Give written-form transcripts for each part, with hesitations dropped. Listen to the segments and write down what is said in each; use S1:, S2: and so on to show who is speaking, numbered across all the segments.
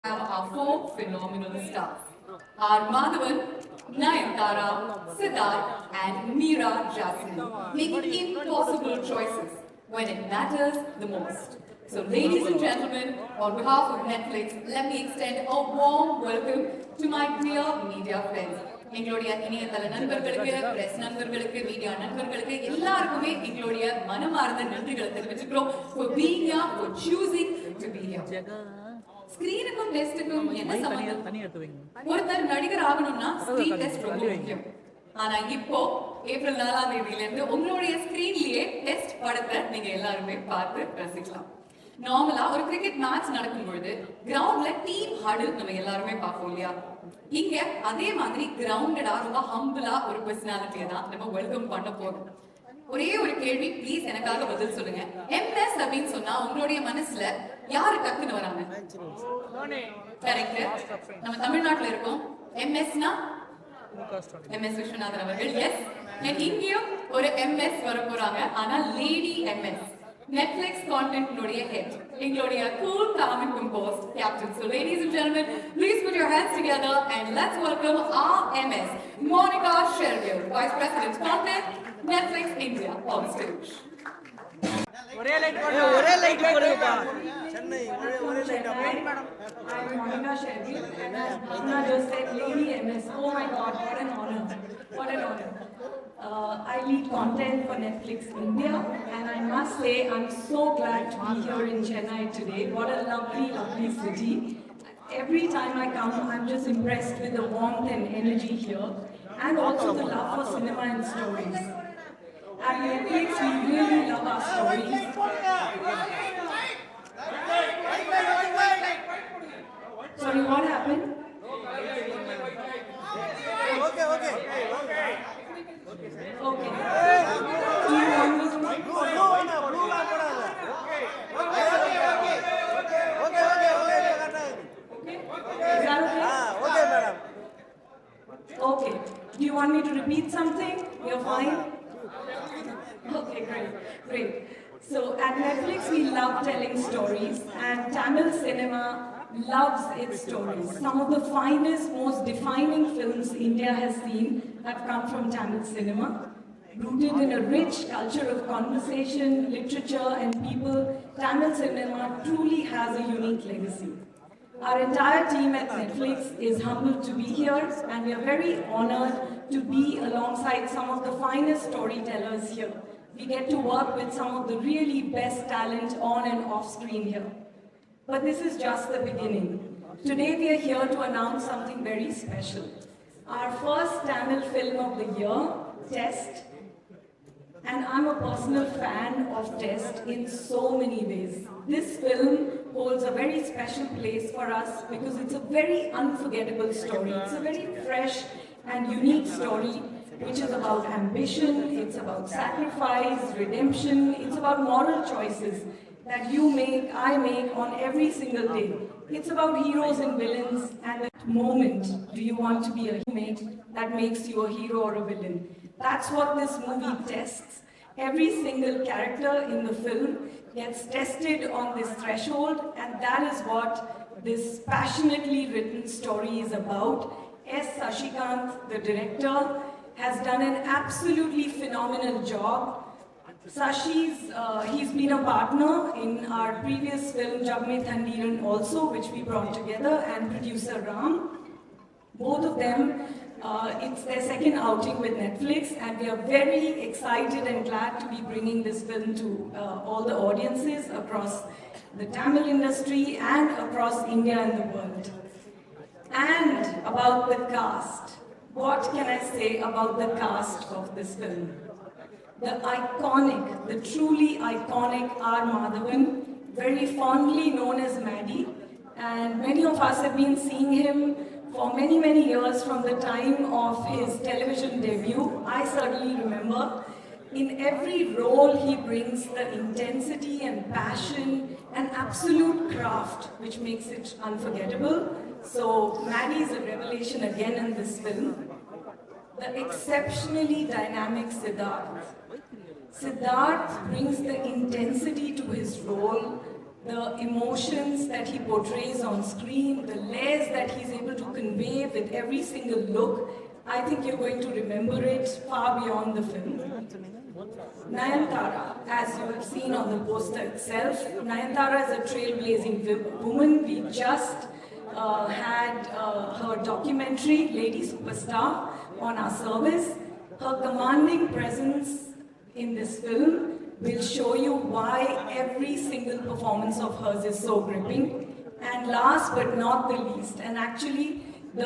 S1: have our four phenomenal stars. Our Madhavan, Nayantara, Siddharth and Meera Jasmine, making impossible choices when it matters the most. So ladies and gentlemen, on behalf of Netflix, let me extend a warm welcome to my dear media friends. எங்களுடைய இணையதள நண்பர்களுக்கு press நண்பர்களுக்கு media நண்பர்களுக்கு எல்லாருக்குமே எங்களுடைய மனமார்ந்த நன்றிகளை தெரிவிச்சுக்கிறோம் for being here, for choosing to be here. ஸ்கிரீனுக்கும் டெஸ்டுக்கும் என்ன சம்பந்தம்? ஒருத்தர் நடிகர் ஆகணும்னா ஸ்கிரீன் டெஸ்ட் ரொம்ப முக்கியம். ஆனா இப்போ ஏப்ரல் 4ஆம் தேதியில இருந்து உங்களுடைய ஸ்கிரீன்லயே டெஸ்ட் படத்தை நீங்க எல்லாருமே பார்த்து ரசிக்கலாம். நார்மலா ஒரு கிரிக்கெட் மேட்ச் நடக்கும் பொழுது கிரவுண்ட்ல டீம் ஹடில் நம்ம எல்லாருமே பார்ப்போம் இல்லையா? இங்க அதே மாதிரி கிரவுண்டடா ரொம்ப ஹம்பிளா ஒரு பர்சனாலிட்டியை தான் நம்ம வெல்கம் பண்ண போறோம். ஒரே ஒரு கேள்வி ப்ளீஸ் எனக்காக பதில் சொல்லுங்க. எம்எஸ் அப்படின்னு சொன்னா உங்களுடைய மனசுல யாரு டக்குன்னு வராங்க? கரெக்ட். நம்ம தமிழ்நாட்டுல இருக்கோம். எம்எஸ்னா எம்எஸ் விஸ்வநாதன் அவர்கள். எஸ். இங்கேயும் ஒரு எம்எஸ் வர போறாங்க. ஆனா lady MS. Netflix content nuடைய head. எங்களுடைய cool, calm and composed captain. So ladies and gentlemen, please put your hands together and let's welcome our MS, Monica Shergill, Vice President Content, Netflix India, on stage.
S2: ஒரே light போடுங்கப்பா. Chennai ஒரே light
S3: madam. I'm Monica Shergill and as Monica just said, Lady MS. Oh my God, what an honor! What an honor! I lead content for Netflix India, and I must say I'm so glad to be here in Chennai today. What a lovely, lovely city. Every time I come, I'm just impressed with the warmth and energy here, and also the love for cinema and stories. At Netflix, we really love our stories. Sorry, what happened?
S2: Okay.
S3: Okay. Do you want me to? Is that okay?
S2: Okay, madam.
S3: Okay. Do you want me to repeat something? You're fine? Okay, great. So at Netflix, we love telling stories, and Tamil cinema loves its stories. Some of the finest, most defining films India has seen have come from Tamil cinema. Rooted in a rich culture of conversation, literature, and people, Tamil cinema truly has a unique legacy. Our entire team at Netflix is humbled to be here, and we are very honored to be alongside some of the finest storytellers here. We get to work with some of the really best talent on and off screen here. But this is just the beginning. Today we are here to announce something very special. Our first Tamil film of the year, Test. And I'm a personal fan of Test in so many ways. This film holds a very special place for us because it's a very unforgettable story. It's a very fresh and unique story which is about ambition, it's about sacrifice, redemption, it's about moral choices that you make, I make on every single day. It's about heroes and villains, and at moment do you want to be a mate that makes you a hero or a villain. That's what this movie tests. Every single character in the film gets tested on this threshold, and that is what this passionately written story is about. S. Sashikant, the director, has done an absolutely phenomenal job. He's been a partner in our previous film Jag Mein Thandiran also, which we brought together, and producer Ram. Both of them, it's their second outing with Netflix, and we are very excited and glad to be bringing this film to all the audiences across the Tamil industry and across India and the world. And about the cast. What can I say about the cast of this film? The iconic, the truly iconic R. Madhavan, very fondly known as Maddie, and many of us have been seeing him for many years from the time of his television debut. I certainly remember. In every role he brings the intensity and passion and absolute craft which makes it unforgettable. So Maddie is a revelation again in this film. The exceptionally dynamic Siddharth. Siddharth brings the intensity to his role, the emotions that he portrays on screen, the layers that he's able to convey with every single look, I think you're going to remember it far beyond the film. Nayanthara, as you have seen on the poster itself, Nayanthara is a trailblazing woman. We just had her documentary, Lady Superstar, on our service. Her commanding presence in this film will show you why every single performance of hers is so gripping. And last but not the least, and actually the,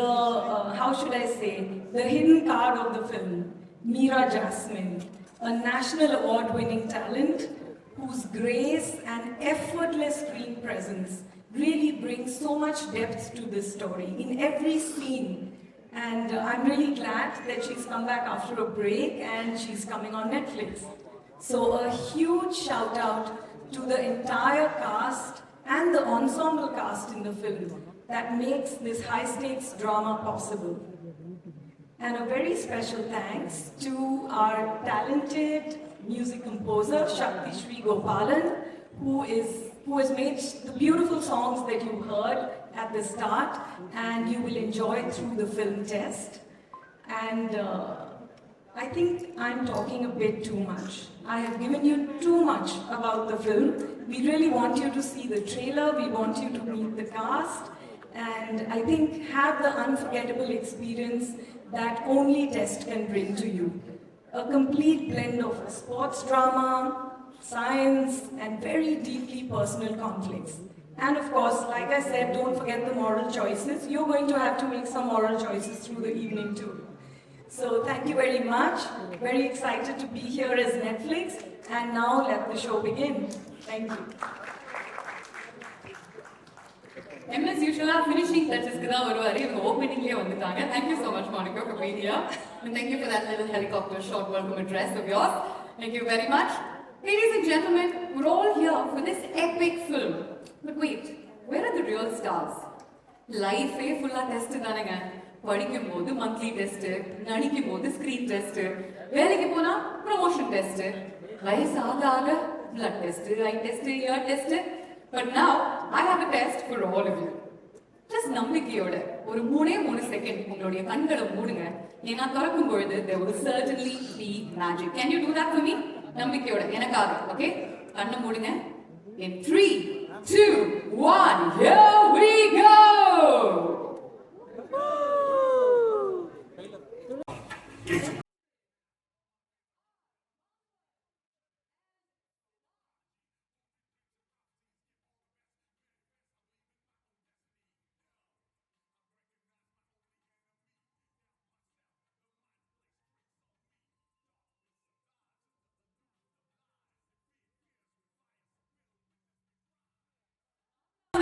S3: how should I say, the hidden card of the film, Meera Jasmine, a national award-winning talent whose grace and effortless screen presence really brings so much depth to this story in every scene. And I'm really glad that she's come back after a break and she's coming on Netflix. So a huge shout out to the entire cast and the ensemble cast in the film that makes this high stakes drama possible. And a very special thanks to our talented music composer Shakti Shri Gopalan, who has made the beautiful songs that you heard at the start and you will enjoy through the film test. And I think I'm talking a bit too much. I have given you too much about the film. We really want you to see the trailer, we want you to meet the cast, and I think have the unforgettable experience that only test can bring to you. A complete blend of sports drama, science, and very deeply personal conflicts. And of course, like I said, don't forget the moral choices. You're going to have to make some moral choices through the evening too. So thank you very much. Very excited to be here as Netflix. And now let the show begin. Thank you.
S1: MS usually finishing touches ku dhaan varuvaru ivango opening liye vandutaanga. Thank you so much Monica for being here, and thank you for that little helicopter short welcome address of yours. Thank you very much. Ladies and gentlemen, we're all here for this epic film. But wait, where are the real stars? Life full of test தானங்க. படிக்கும் போது monthly test, நடிக்கும் போது screen test, வேலைக்கு போனா promotion test, வயசு ஆக ஆக blood test, eye test, ear test. But now I have a test for all of you. Just நம்பிக்கையோட ஒரு 3 செகண்ட் உங்களுடைய கண்களை மூடுங்க. ஏன்னா திறக்கும் பொழுது there will certainly be magic. Can you do that for me? நம்பிக்கையோட எனக்காக. Okay? கண்ணை மூடுங்க. In 3, 2, 1, here we go!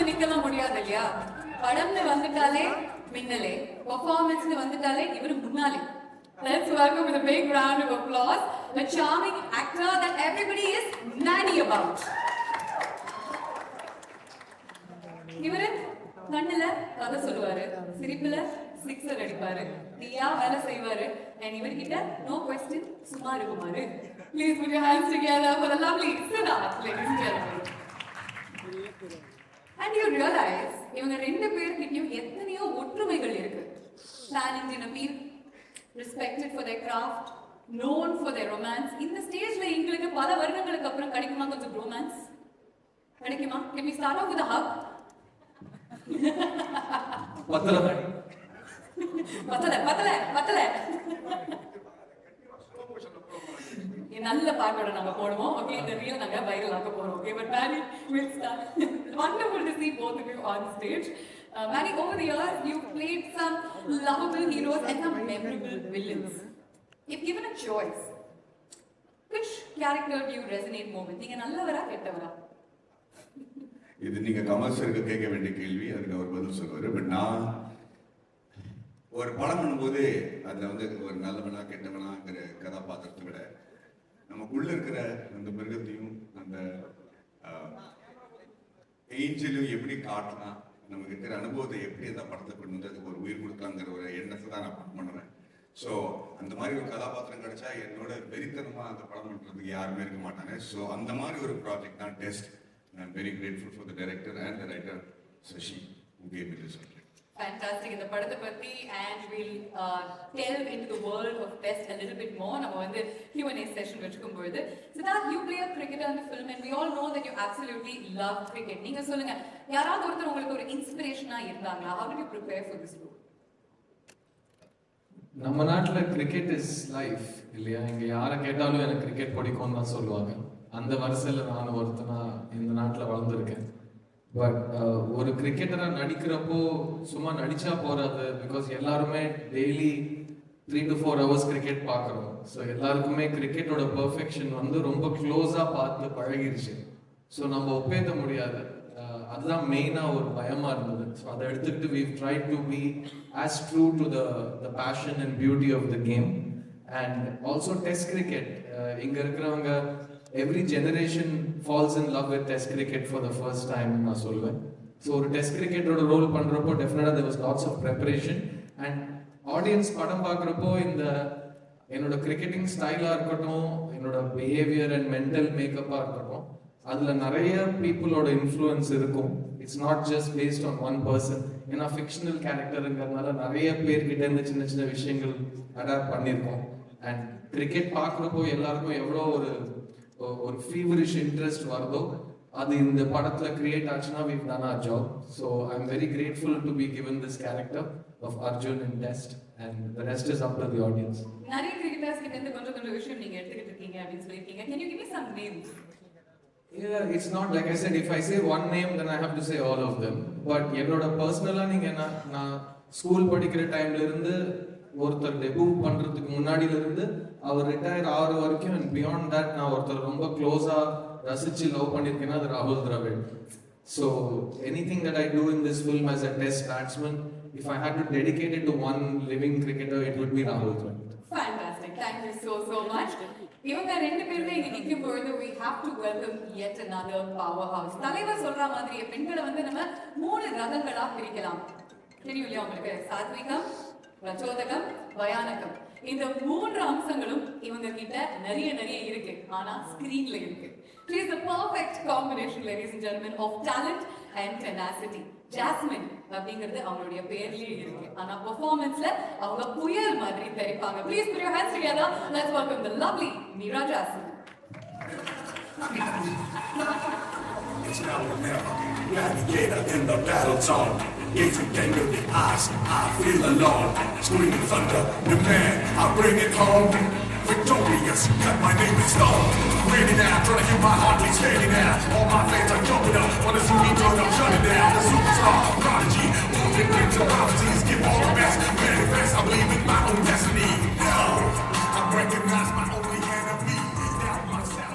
S1: நிக்கலாம் முடியாது இல்லையா? படம்னு வந்துட்டாலே மின்னலே, பெர்ஃபார்மன்ஸ்னு வந்துட்டாலே இவரு முன்னாலே. Let's welcome with a big round of applause a charming actor that everybody is nutty about. இவரு கண்ணுல கதை சொல்லுவாரு, சிரிப்புல சிக்ஸர் அடிப்பாரு, நீயா வேலை செய்வாரு, and இவர்கிட்ட no question சும்மா இருக்குமாரு. Please put your hands together for the lovely Siddharth, ladies and gentlemen. And you realize இவங்க ரெண்டு பேர்கிட்டயும் எத்தனையோ ஒற்றுமைகள் இருக்கு. Talented in appeal, respected for their craft, known for their romance. இந்த ஸ்டேஜ்ல எங்களுக்கு பல வருடங்களுக்கு அப்புறம் கிடைக்குமா கொஞ்சம் romance? கிடைக்குமா? Can we start off with a hug? பத்தல நல்ல பாட்டோட நாங்க போடுவோம். ஓகே, இந்த ரீல் நாங்க வைரல் ஆக்க போறோம். Okay, but Manny, we'll start. Wonderful to see both of you on stage. Manny, over the years you've played some lovable heroes and some memorable villains. If given a choice, which character do you resonate more with? நீங்க நல்லவரா கெட்டவரா?
S4: இது நீங்க கமர்ஷியலுக்கு கேட்க வேண்டிய கேள்வி, அதுக்கு அவர் பதில் சொல்லுவாரு. பட் நான் ஒரு படம் பண்ணும்போது அதுல வந்து ஒரு நல்லவனா கெட்டவனாங்கிற கதாபாத்திரத்தை விட நமக்குள்ள இருக்கிற அந்த மிருகத்தையும் அந்த ஏஞ்சலையும் எப்படி காட்டலாம், நமக்கு இருக்கிற அனுபவத்தை எப்படி அந்த படத்தை கொண்டு வந்து அதுக்கு ஒரு உயிர் கொடுக்கலாங்கிற ஒரு எண்ணத்தை தான் நான் படம் பண்ணுவேன். ஸோ அந்த மாதிரி ஒரு கதாபாத்திரம் கிடைச்சா என்னோட வெறித்தனமா அந்த படம் பண்றதுக்கு யாருமே இருக்க மாட்டாங்க. ஸோ அந்த மாதிரி ஒரு ப்ராஜெக்ட் தான் test. I'm very grateful for the director and the writer, Sashi, who gave me this script.
S1: Fantastic. இந்த படத்தை பத்தி and we'll delve into the world of test a little bit more. நம்ம வந்து Q&A session வச்சுக்கும் பொழுது Siddharth, you play a cricketer in the film and we all know that you absolutely love cricket. நீங்க சொல்லுங்க, யாராவது ஒருத்தர் உங்களுக்கு ஒரு இன்ஸ்பிரேஷனா இருந்தாங்களா? How did you prepare for this role?
S5: நம்ம நாட்டில் கிரிக்கெட் இஸ் லைஃப் இல்லையா? இங்கே யாரை கேட்டாலும் எனக்கு கிரிக்கெட் பிடிக்கும்னு தான் சொல்லுவாங்க. அந்த வரிசையில் நான் ஒருத்தனா இந்த நாட்டில் வளர்ந்துருக்கேன். பட் ஒரு கிரிக்கெட்டராக நடிக்கிறப்போ சும்மா நடிச்சா போறாது. பிகாஸ் எல்லாருமே டெய்லி 3 to 4 hours கிரிக்கெட் பார்க்குறோம். ஸோ எல்லாருக்குமே கிரிக்கெட்டோட பர்ஃபெக்ஷன் வந்து ரொம்ப க்ளோஸாக பார்த்து பழகிருச்சு. ஸோ நம்ம ஒப்பேற்ற முடியாது. அதுதான் மெயினாக ஒரு பயமாக இருந்தது. ஸோ அதை எடுத்துக்கிட்டு we've tried to be as true to the passion and beauty of the game. And also test cricket. இங்கே இருக்கிறவங்க every generation falls in love with test cricket for the first time நான் சொல்லுவேன். So ஒரு test கிரிக்கெட்டோட role பண்ணுறப்போ டெஃபினட்டாக there was lots of preparation. and audience படம் பார்க்குறப்போ என்னோட கிரிக்கெட்டிங் ஸ்டைலாக இருக்கட்டும், என்னோட பிஹேவியர் அண்ட் மென்டல் மேக்கப்பாக இருக்கட்டும், அதில் நிறைய பீப்புளோட இன்ஃப்ளூயன்ஸ் இருக்கும். It's not just based on one person. ஏன்னா ஃபிக்ஷனல் கேரக்டருங்கிறதுனால நிறைய பேர்கிட்ட இருந்து சின்ன சின்ன விஷயங்கள் அடாப்ட் பண்ணியிருக்கோம். அண்ட் கிரிக்கெட் பார்க்குறப்போ எல்லாருக்கும் எவ்வளோ ஒரு ஃபீவரிஷ் இன்ட்ரெஸ்ட் வருதோ அது இந்த படத்துல கிரியேட் ஆச்சுன்னா we've done our job. So I'm very grateful to be given this character of Arjun in Test, and the rest is up to the audience.
S1: நிறைய கிரிக்கெட்டர்ஸ் கிட்ட இருந்து கொஞ்சம் விஷயம் நீங்க எடுத்துக்கிட்டு இருக்கீங்க அப்படின்னு சொல்லியிருக்கீங்க. Can you give me some names?
S5: Yeah, it's not like I said, if I say one name then I have to say all of them. But என்னோட பர்சனலா நீங்க நான் ஸ்கூல் படிக்கிற டைம்ல இருந்து ஒருத்தர் டெபியூ பண்றதுக்கு முன்னாடில இருந்து அவர் ரிட்டையர் ஆகிற வரைக்கும் அண்ட் பியாண்ட் தட் நான் ஒருத்தர் ரொம்ப க்ளோஸா ரசிச்சு லவ் பண்ணியிருக்கேன்னா அது ராகுல் Dravid. So anything that I do in this film as a test batsman, if I had to dedicate it to one living cricketer it would be ராகுல் Dravid.
S1: Fantastic. Thank you so much. இவங்க ரெண்டு பேருமே இங்க நிற்கும் பொழுது we have to welcome yet another powerhouse. தலைவர் சொல்ற மாதிரி பெண்களை வந்து நம்ம 3 ரகங்களா பிரிக்கலாம். தெரியும் இல்லையா உங்களுக்கு? சாத்விகம், பிரச்சோதகம், பயானகம். இந்த 3 அம்சங்களும் இவங்க கிட்ட நிறைய இருக்கு. ஆனா ஸ்கிரீன்ல இருக்கு. She is the perfect combination, ladies and gentlemen, of talent and tenacity. Jasmine அப்படிங்கிறது அவங்களுடைய பேர்லயே இருக்கு. ஆனா பெர்ஃபார்மன்ஸ்ல அவங்க புயல் மாதிரி தெரிப்பாங்க. Please put your hands together. Let's welcome the lovely Meera Jasmine.
S6: It's now or never. Navigator in the battle zone. Gazing game with the eyes, I feel alone. Screaming thunder, the man, I bring it home. Victorious, cut my name in stone. Ready now, trying to hear my heartbeat steady now. All my fans are jumping up, wanna see me turn up, shut it down. The superstar, prodigy, moving into prophecies, give all the best, manifest. I believe in my own destiny. No, I recognize my only enemy. Doubt myself.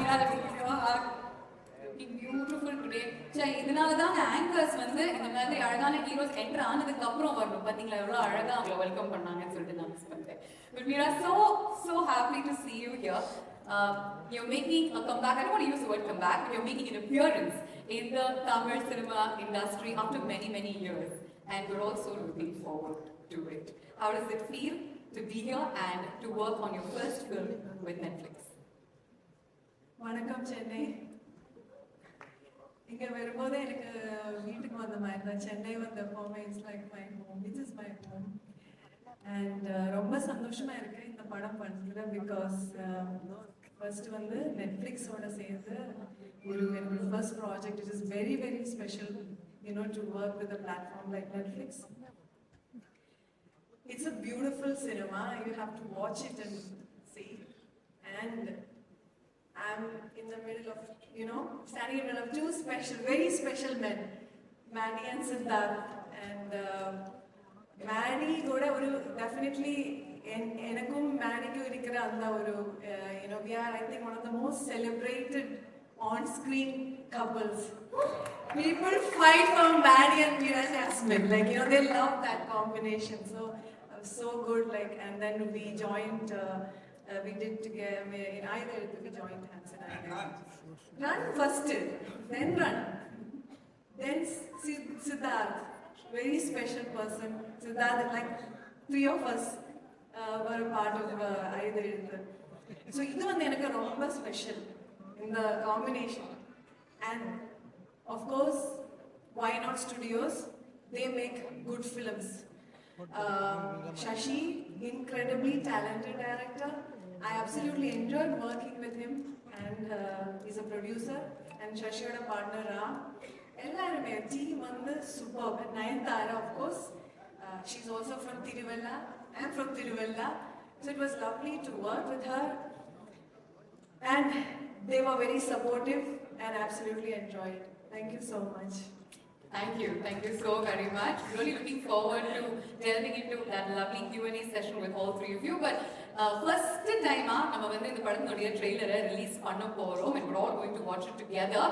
S1: Beautiful today. சரி, இதனால தான் anchors வந்து இந்த மாதிரி அழகான heroes enter ஆனதுக்கு அப்புறம் வரணும். பாத்தீங்களா எவ்வளவு அழகா அவங்களை வெல்கம் பண்ணாங்கன்னு சொல்லிட்டு நான் மிஸ் பண்ணிட்டேன். But we are so happy to see you here. You're making a comeback. I don't want to use the word comeback, but you're making an appearance in the Tamil cinema industry after many years, and we're also looking forward to it. How does it feel to be here and to work on your first film with Netflix?
S3: வணக்கம் சென்னை. இங்க வரும்போது எனக்கு வீட்டுக்கு வந்த மாதிரி தான். சென்னை வந்த எப்பவுமே it's like my home, it is my home. And ரொம்ப சந்தோஷமா இருக்கு இந்த படம் பண்ணுறது. பிகாஸ் ஃபர்ஸ்ட் வந்து நெட்ஃப்ளிக்ஸோட சேர்ந்து என்னோட first project. It is very special to work with a platform like Netflix. It's a beautiful cinema. You have to watch it and see. And I'm in the middle of, standing in the middle of 2 very special men, Manny and Siddharth. And Manny கூட ஒரு definitely எனக்கும் மேனிக்கும் இருக்கிற அந்த ஒரு we are, I think, one of the most celebrated on-screen couples. People fight for Manny and Meera Jasmine, like they love that combination. So good, like, and then we joined. We did together in either we joined hands and either. Run first, then run. Then Siddharth, very special person. Siddharth, like 3 of us were a part of either. So இது வந்து எனக்கு ரொம்ப special இந்த combination. And Of course, YNOT Studios, they make good films. Shashi, incredibly talented director. I absolutely enjoyed working with him, and he's a producer. And Shashiyoda partner Ram. Ellarume team வந்து superb. Nayanthara, of course, she's also from Tiruvalla. I'm from Tiruvalla, so it was lovely to work with her. And they were very supportive and absolutely enjoyed. Thank you so much.
S1: Thank you so very much. Really looking forward to delving into that lovely Q&A session with all three of you. But first time நம்ம வந்து இந்த படத்தோட ட்ரெய்லரை release பண்ண போறோம், and we're all going to watch it together.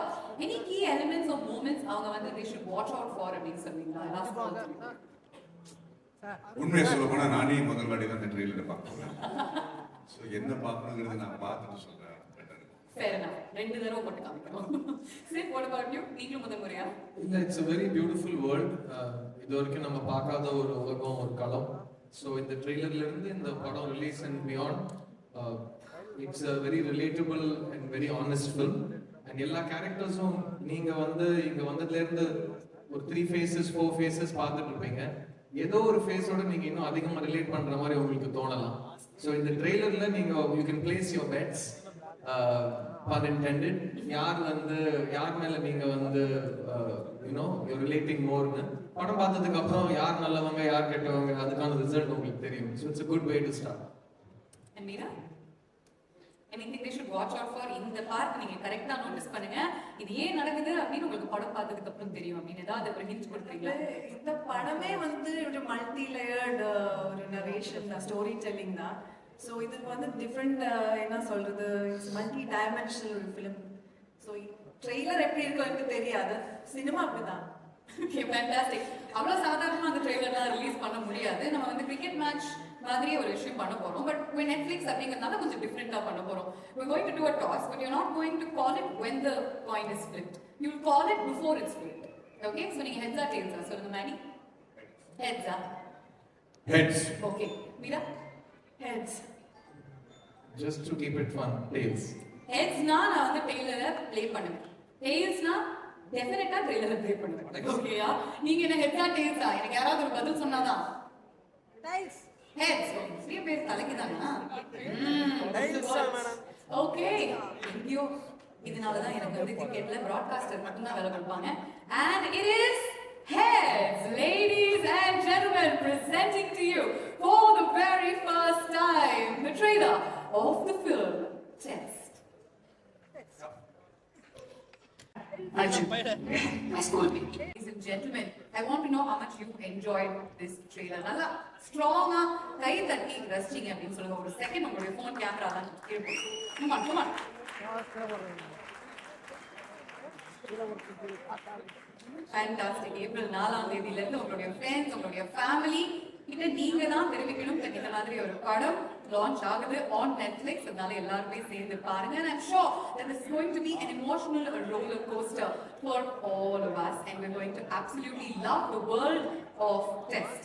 S1: Any key elements or moments அவங்க வந்து they should watch out for அப்படின்னு சொல்றீங்களா? Last call.
S4: உண்மையை சொல்ல போனா நானே முதல் வாட்டி தான் இந்த ட்ரெயிலரை பார்ப்பேன். ஸோ என்ன பார்க்கணுங்கிறது நான் பார்த்துட்டு சொல்றேன்.
S1: Fair enough. ரெண்டு தடவை போட்டு காமிக்கணும். Sid, what about you? நீங்களும் முதல் முறையா?
S5: இல்ல, it's a very beautiful world. இது வரைக்கும் நம்ம பார்க்காத ஒரு உலகம், ஒரு களம். ஸோ இந்த ட்ரெய்லர்ல இருந்து இந்த படம் release and beyond, it's a very relatable and very honest film. And எல்லா கேரக்டர்ஸும் நீங்க வந்து இங்க வந்ததுல இருந்து ஒரு 3 phases 4 phases பார்த்துட்டு இருப்பீங்க. ஏதோ ஒரு ஃபேஸோட நீங்க இன்னும் அதிகமா ரிலேட் பண்ற மாதிரி உங்களுக்கு தோணலாம். ஸோ இந்த ட்ரெய்லர்ல நீங்க you can place your bets, pun intended, யார் மேல நீங்க வந்து you're relating moreன்னு படம் பார்த்ததுக்கு அப்புறம் யார் நல்லவங்க யார் கெட்டவங்க அதுக்கான ரிசல்ட் உங்களுக்கு தெரியும். So it's a good way to start.
S1: And Meera, anything they should watch out for? இந்த பார்ட் நீங்க கரெக்ட்டா நோட்டீஸ் பண்ணுங்க, இது ஏன் நடக்குது அப்படின்னு உங்களுக்கு படம் பார்த்ததுக்கு அப்புறம் தெரியும் அப்படின்னு ஏதாவது ஒரு ஹிண்ட் கொடுத்தீங்களா?
S3: இந்த படமே வந்து ஒரு மல்டி லேயர்டு ஒரு நரேஷன் தான், ஸ்டோரி டெல்லிங் தான். ஸோ இதுக்கு வந்து டிஃப்ரெண்ட் என்ன சொல்றது, இட்ஸ் மல்டி டைமென்ஷனல் ஒரு ஃபிலிம். ஸோ ட்ரெய்லர் எப்படி இருக்கும் எனக்கு தெரியாது, சினிமா அப்படிதான்.
S1: Okay, fantastic. அவ்வளோ சாதாரணமாக அந்த ட்ரெய்லர்லாம் ரிலீஸ் பண்ண முடியாது. நம்ம வந்து கிரிக்கெட் மேட்ச் மாதிரியே ஒரு விஷயம் பண்ண போறோம். பட் நெட்ஃப்ளிக்ஸ் அப்படிங்கிறதுனால கொஞ்சம் டிஃப்ரெண்டா பண்ண போறோம். We're going to do a toss, but you're not going to call it when the coin is flipped. You'll call it before it's flipped. Okay? So நீங்க heads or tails ஆ சொல்லுங்க Maddy. Heads ஆ?
S4: Heads.
S1: Okay. Meera?
S3: Heads.
S5: Just to keep it fun, tails.
S1: Headsனா நான் வந்து ட்ரெய்லரை play பண்ணுவேன். Tailsனா டெஃபினட்டா ட்ரெய்லரை ப்ளே பண்ணுவேன். ஓகேயா? நீங்க என்ன ஹெட்ஸா டெய்ல்ஸா? எனக்கு யாராவது ஒரு பதில் சொன்னாதான்.
S2: டைல்ஸ்.
S1: Heads. நிறைய பேர் தலைக்குதானா?
S2: Tiles madam.
S1: ஓகே. எங்கயோ இதனால தான் எனக்கு வந்து கிரிக்கெட்ல பிராட்காஸ்டர் மட்டும் தான் வேலை கொடுப்பாங்க. And it is heads, ladies and gentlemen, presenting to you for the very first time the trailer of the film Test. Ladies and gentlemen, I want to know how much you enjoyed this trailer. நல்லா ஸ்ட்ராங்கா கை தட்டி ரசிச்சீங்க அப்படின்னு சொல்லுங்க. ஒரு second உங்களுடைய phone camera தான் இருக்கும். Come on. Fantastic. April 4ஆம் தேதியில இருந்து உங்களுடைய ஃப்ரெண்ட்ஸ், உங்களுடைய ஃபேமிலி கிட்ட நீங்க தான் தெரிவிக்கணும் இந்த மாதிரி ஒரு படம் லான்ச் ஆகுது on Netflix. அதனால எல்லாருமே சேர்ந்து பாருங்க. And I'm sure that this is going to be an emotional roller coaster for all of us, and we're going to absolutely love the world of Test.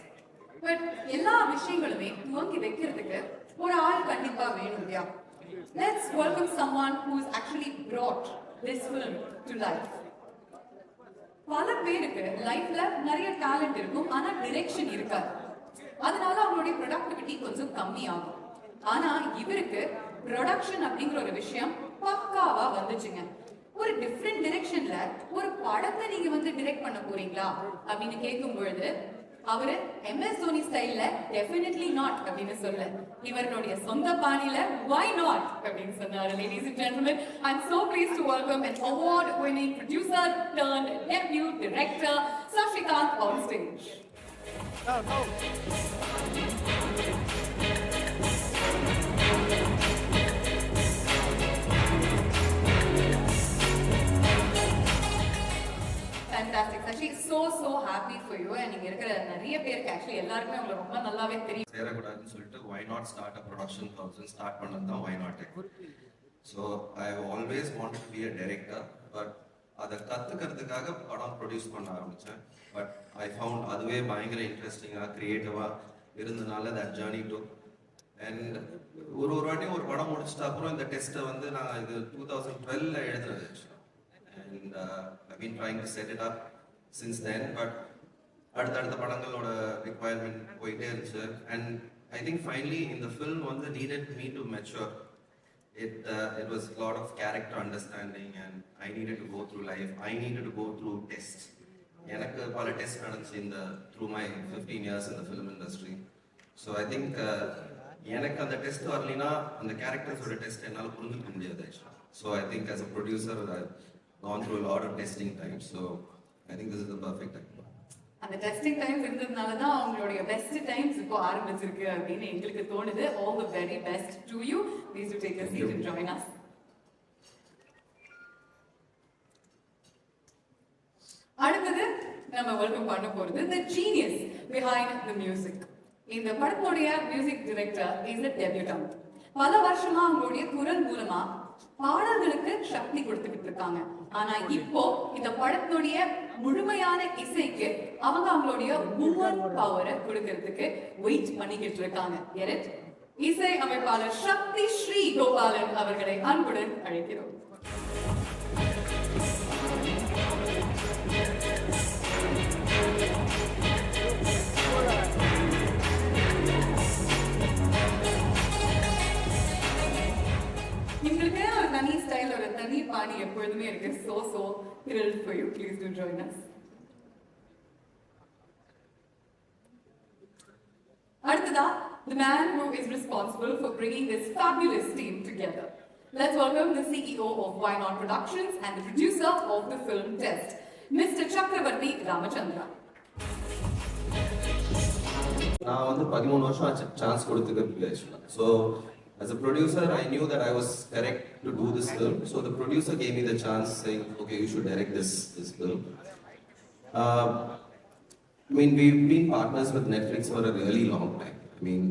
S1: But எல்லா விஷயங்களுமே துவங்கி வைக்கிறதுக்கு ஒரு ஆள் கண்டிப்பா வேணும் இல்லையா? Let's welcome someone who's actually brought this film to life. பல பேருக்கு லைஃப்ல நிறைய டேலண்ட் இருக்கும், ஆனா டிரெக்ஷன் இருக்காது. அதனால அவங்களுடைய ப்ரொடக்டிவிட்டி கொஞ்சம் கம்மியாகும். ஆனா இவருக்கு ப்ரொடக்ஷன் அப்படிங்கிற ஒரு விஷயம் பக்காவா வந்துச்சுங்க. ஒரு டிஃப்ரெண்ட் டிரெக்ஷன்ல ஒரு படத்தை நீங்க வந்து டிரெக்ட் பண்ண போறீங்களா அப்படின்னு கேட்கும் பொழுது அவரு MS தோனி ஸ்டைல்ல டெஃபினெட்லி நாட் அப்படின்னு சொல்ல, இவருடைய சொந்த பாணியில why not அப்படின்னு சொன்னாரு. Ladies and gentlemen, I'm so pleased to welcome an award-winning producer turned debut director Sashikant on stage.
S2: No.
S1: Fantastic. Sashi, so happy for you. And நீங்க இருக்கிற நிறைய பேருக்கு actually எல்லாருமே உங்களை ரொம்ப நல்லாவே தெரியும்.
S7: சேரக்கூடாதுன்னு சொல்லிட்டு YNOT ஸ்டார்ட் அ ப்ரொடக்ஷன் ஹவுஸ் ஸ்டார்ட் பண்ணது தான் YNOT. So I always wanted to be a director, but அதை கற்றுக்கிறதுக்காக படம் ப்ரொடியூஸ் பண்ண ஆரம்பித்தேன். பட் ஐ ஃபவுண்ட் அதுவே பயங்கர இன்ட்ரெஸ்டிங்காக க்ரியேட்டிவாக இருந்தனால தட் ஜேர்னி டு. அண்ட் ஒரு வாட்டியும் ஒரு படம் முடிச்சிட்ட அப்புறம் இந்த டெஸ்ட்டை வந்து நான் இது 2012 எழுதுனது. And I've been trying to set it up since then, but அடுத்தடுத்த படங்களோட ரிக்வயர்மெண்ட் போயிட்டே இருந்துச்சு. அண்ட் ஐ திங்க் ஃபைனலி இந்த ஃபில்ம் வந்து needed me to mature. It was a lot of character understanding and I needed to go through life. I needed to go through tests. எனக்கு பல test நடந்துச்சு through my 15 years in the film industry. So I think எனக்கு அந்த test வரலைன்னா அந்த கேரக்டர்ஸோட test என்னால் புரிஞ்சுக்க முடியாது ஆக்சுவலாக. So I think as a producer I've gone through a lot of testing time. So I think this is the perfect time.
S1: அந்த testing times இருந்ததுனால தான் அவங்களுடைய பெஸ்ட் டைம்ஸ் இப்போ ஆரம்பிச்சிருக்கு அப்படின்னு எங்களுக்கு தோணுது. All the very best to you. Please to take a seat and join us. அடுத்தது நம்ம வெல்கம் பண்ண போறது the genius behind the music. இந்த படத்துடைய music director is a debutant. பல வருஷமா அவங்களுடைய குரல் மூலமா பாடல்களுக்கு சக்தி கொடுத்துக்கிட்டு இருக்காங்க. ஆனா இப்போ இந்த படத்துடைய முழுமையான இசைக்கு அவங்க அவங்களுடைய உமன் பவரை கொடுக்கறதுக்கு வெயிட் பண்ணிக்கிட்டு இருக்காங்க. இசை அமைப்பாளர் சக்தி ஸ்ரீ கோபாலன் அவர்களை அன்புடன் அழைக்கிறோம். உங்களுக்கு ஒரு தனி ஸ்டைல், ஒரு தனி பாணி எப்பொழுதுமே இருக்கு. So thrilled for you. Please do join us. அடுத்ததா, the man who is responsible for bringing this fabulous team together. Let's welcome the CEO of YNOT Productions and the producer of the film Test, Mr. Chakravarti Ramachandra.
S7: நான் வந்து 13 வருஷம் chance கொடுத்துருக்கு ஆக்சுவலாக. So as a producer, I knew that I was correct to do this film. So the producer gave me the chance, saying, "Okay, you should direct this film." I mean, we've been partners with Netflix for a really long time. I mean,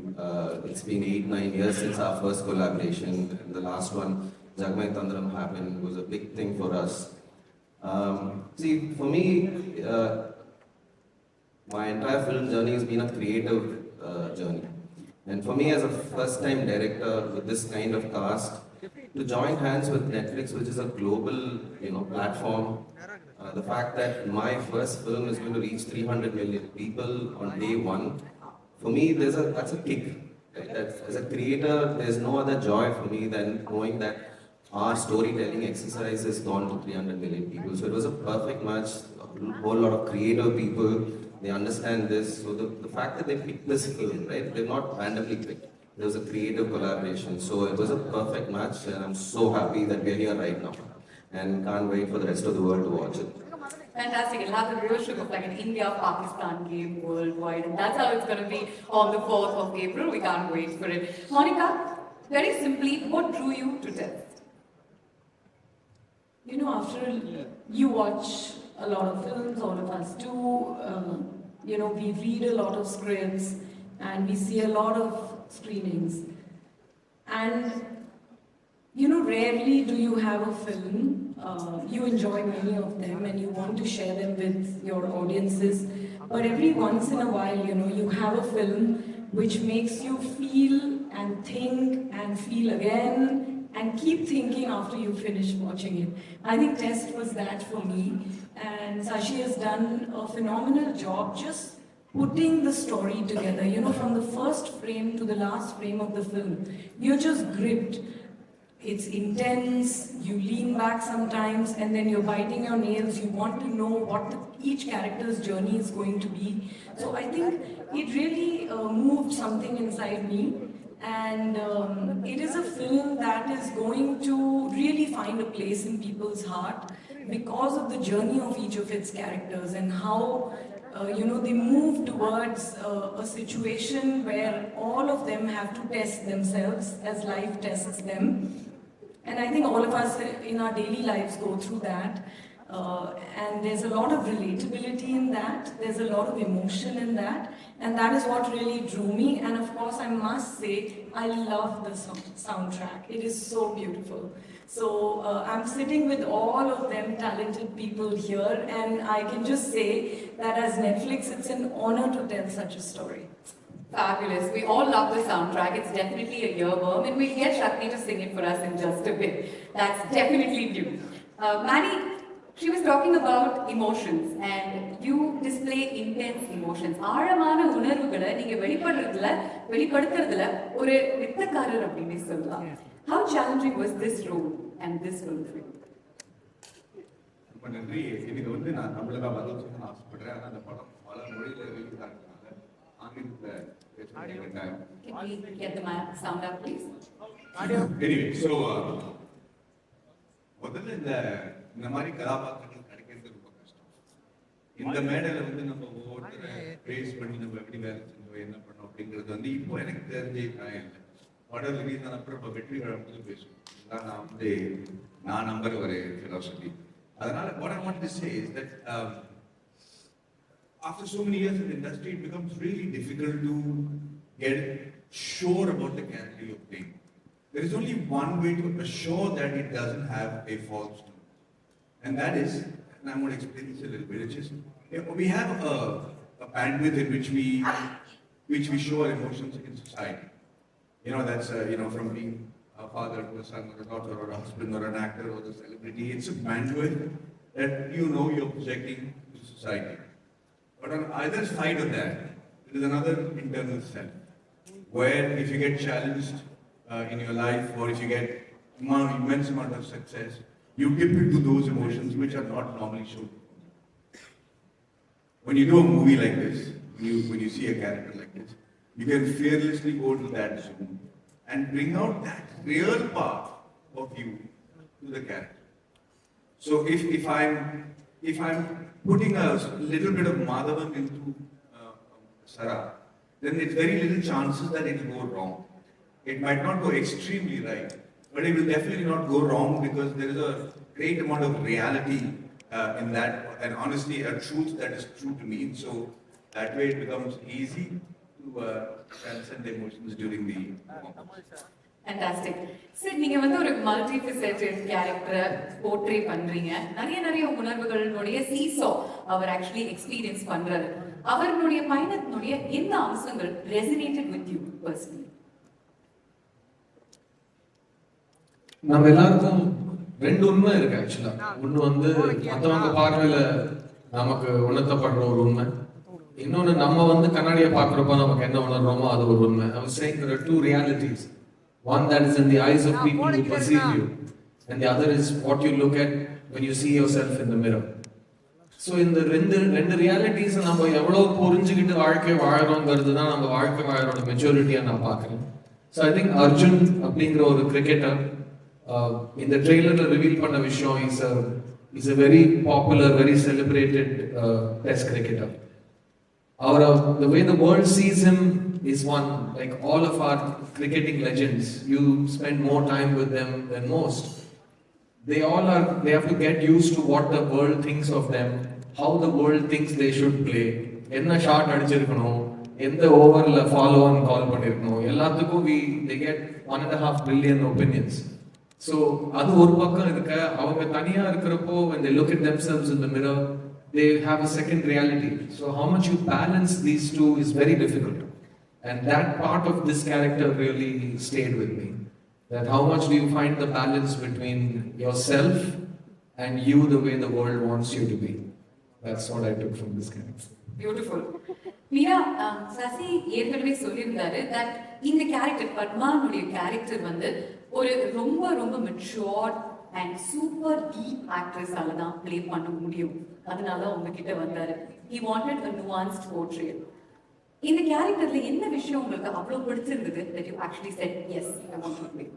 S7: it's been 8-9 years since our first collaboration. And the last one, Jagmay Tandram, happened. It was a big thing for us. See, for me, my entire film journey has been a creative journey. And for me as a first-time director with this kind of cast, to join hands with Netflix, which is a global, platform, the fact that my first film is going to reach 300 million people on day one, for me, that's a kick. Right? As a creator, there's no other joy for me than knowing that our storytelling exercise has gone to 300 million people. So it was a perfect match, a whole lot of creative people. They understand this. So the fact that they picked this film, right? They've not randomly picked. There was a creative collaboration. So it was a perfect match, and I'm so happy that we're here right now. And can't wait for the rest of the world to watch it.
S1: Fantastic. It'll have the viewership of like an India-Pakistan game worldwide. And that's how it's going to be on the 4th of April. We can't wait for it. Monica, very simply, what drew you to Test?
S3: After you watch a lot of films, all of us do, we read a lot of scripts and we see a lot of screenings. And, rarely do you have a film, you enjoy many of them and you want to share them with your audiences. But every once in a while, you have a film which makes you feel and think and feel again and keep thinking after you finish watching it. I think Test was that for me, and Sashi has done a phenomenal job just putting the story together. From the first frame to the last frame of the film, you're just gripped. It's intense, you lean back sometimes, and then you're biting your nails. You want to know what each character's journey is going to be. So I think it really moved something inside me. And it is a film that is going to really find a place in people's heart because of the journey of each of its characters and how they move towards a situation where all of them have to test themselves as life tests them. And I think all of us in our daily lives go through that. And there's a lot of relatability in that. There's a lot of emotion in that. And that is what really drew me. And of course, I must say, I love the soundtrack. It is so beautiful. So I'm sitting with all of them talented people here. And I can just say that as Netflix, it's an honor to tell such a story.
S1: Fabulous. We all love the soundtrack. It's definitely a earworm, and we'll get Shakti to sing it for us in just a bit. That's definitely due. Manny, She was talking about emotions and you display intense emotions. ஆழமான உணர்வுகளை நீங்க வெளிப்படுத்துறதுல ஒரு வித்தக்காரர் அப்படின்னு சொல்லலாம். How challenging was this role and this role for you?
S4: ரொம்ப நன்றி. இதுக்கு வந்து நான் தமிழ்ல தான் பதில் சொல்ல ஆசைப்படுறேன். ஆனா அந்த படம் பல மொழியில ரிலீஸ் ஆகிறதுனால ஆங்கிலத்துல பேசுறேன்.
S1: Can we get the sound up, please?
S4: Anyway, so முதல்ல இந்த மாதிரி கதாபாத்திரங்கள் கிடைக்கிறது ரொம்ப கஷ்டம். இந்த மேடையில வந்து நம்ம ஒவ்வொருத்தரை பிரேஸ் பண்ணி நம்ம எப்படி வேலை செஞ்சோம் என்ன பண்ணோம் அப்படிங்கிறது வந்து இப்போ எனக்கு தெரிஞ்சே நான் இல்லை. படம் ரிலீஸ் ஆன அப்புறம் இப்போ வெற்றி வழங்கும்போது பேசுவோம். நான் நம்புற ஒரு philosophy. அதனால what I want to say is that after so many years in the industry, it becomes really difficult to get sure about the character you're playing. There is only one way to assure that it doesn't have a false tone. And that is, and I'm going to explain this a little bit, it's just, we have a bandwidth in which we show our emotions in society. You know, that's, from being a father to a son or a daughter or a husband or an actor or a celebrity, it's a bandwidth that you're projecting to society. But on either side of that, there is another internal self, where if you get challenged in your life or if you get immense amount of success, you dip into those emotions which are not normally shown. When you do a movie like this, when you see a character like this, you can fearlessly go to that zone and bring out that real part of you to the character. So if I'm putting a little bit of Madhavan into Sara, then it's very little chances that it will go wrong. It might not go extremely right, but it will definitely not go wrong because there is a great amount of reality in that, and honestly, a truth that is true to me. So that way it becomes easy to transcend the emotions during the performance.
S1: Fantastic. Sir, நீங்க வந்து ஒரு multifaceted character portray பண்றீங்க. நிறைய உணர்வுகளுடைய seesaw அவர் actually experience பண்றாரு. அவருடைய பயணத்தினுடைய எந்த அம்சங்கள் resonated with you personally?
S5: நம்ம எல்லாருக்கும் ரெண்டு உண்மை இருக்கு ஆக்சுவலா. ஒண்ணு வந்து மத்தவங்க பார்வையில நமக்கு உணர்த்தப்படுற ஒரு உண்மை, இன்னொன்னு நம்ம வந்து கண்ணாடியை பார்க்குறப்ப நமக்கு என்ன உணர்றோமோ அது ஒரு உண்மை. I was saying there are two realities. One that is in the eyes of people who perceive you, and the other is what you look at when you see yourself in the mirror. So இந்த ரெண்டு realities நம்ம எவ்வளவு புரிஞ்சுக்கிட்டு வாழ்க்கை வாழறோங்கிறது தான் நம்ம வாழ்க்கை வாழறோட மெச்சூரிட்டியா நான் பார்க்குறேன். So I think அர்ஜுன் அப்படிங்கிற ஒரு கிரிக்கெட்டர் இந்த ட்ரெய்லர்ல ரிவீல் பண்ண விஷயம் is a very popular, very celebrated test cricketer. The way the world sees him is one, like all of our cricketing legends, you spend more time with them than most. They have to get used to what the world thinks of them, how the world thinks they should play, enna shot adichirukano, endha over la follow on call pannirukano, ellathukku they get 1.5 billion opinions. So adu oru pakkam irukka, avanga thaniya irukkrappo when they look at themselves in the mirror, they have a second reality. So how much you balance these two is very difficult. And that part of this character really stayed with me. That how much do you find the balance between yourself and you the way the world wants you to be. That's what I took from this character.
S1: Beautiful. Meera, Sasi ஏற்கனவே சொல்லியிருந்தாரு that இந்த character பத்மானுடைய character வந்து ஒரு ரொம்ப mature and super deep actress ஆல தான் play பண்ண முடியும். அதனால உங்ககிட்ட வந்தாரு. He wanted a nuanced portrayal. இந்த கேரக்டர்ல என்ன விஷயம் உங்களுக்கு அவ்வளவு பிடிச்சிருந்தது that you actually said yes I want to play?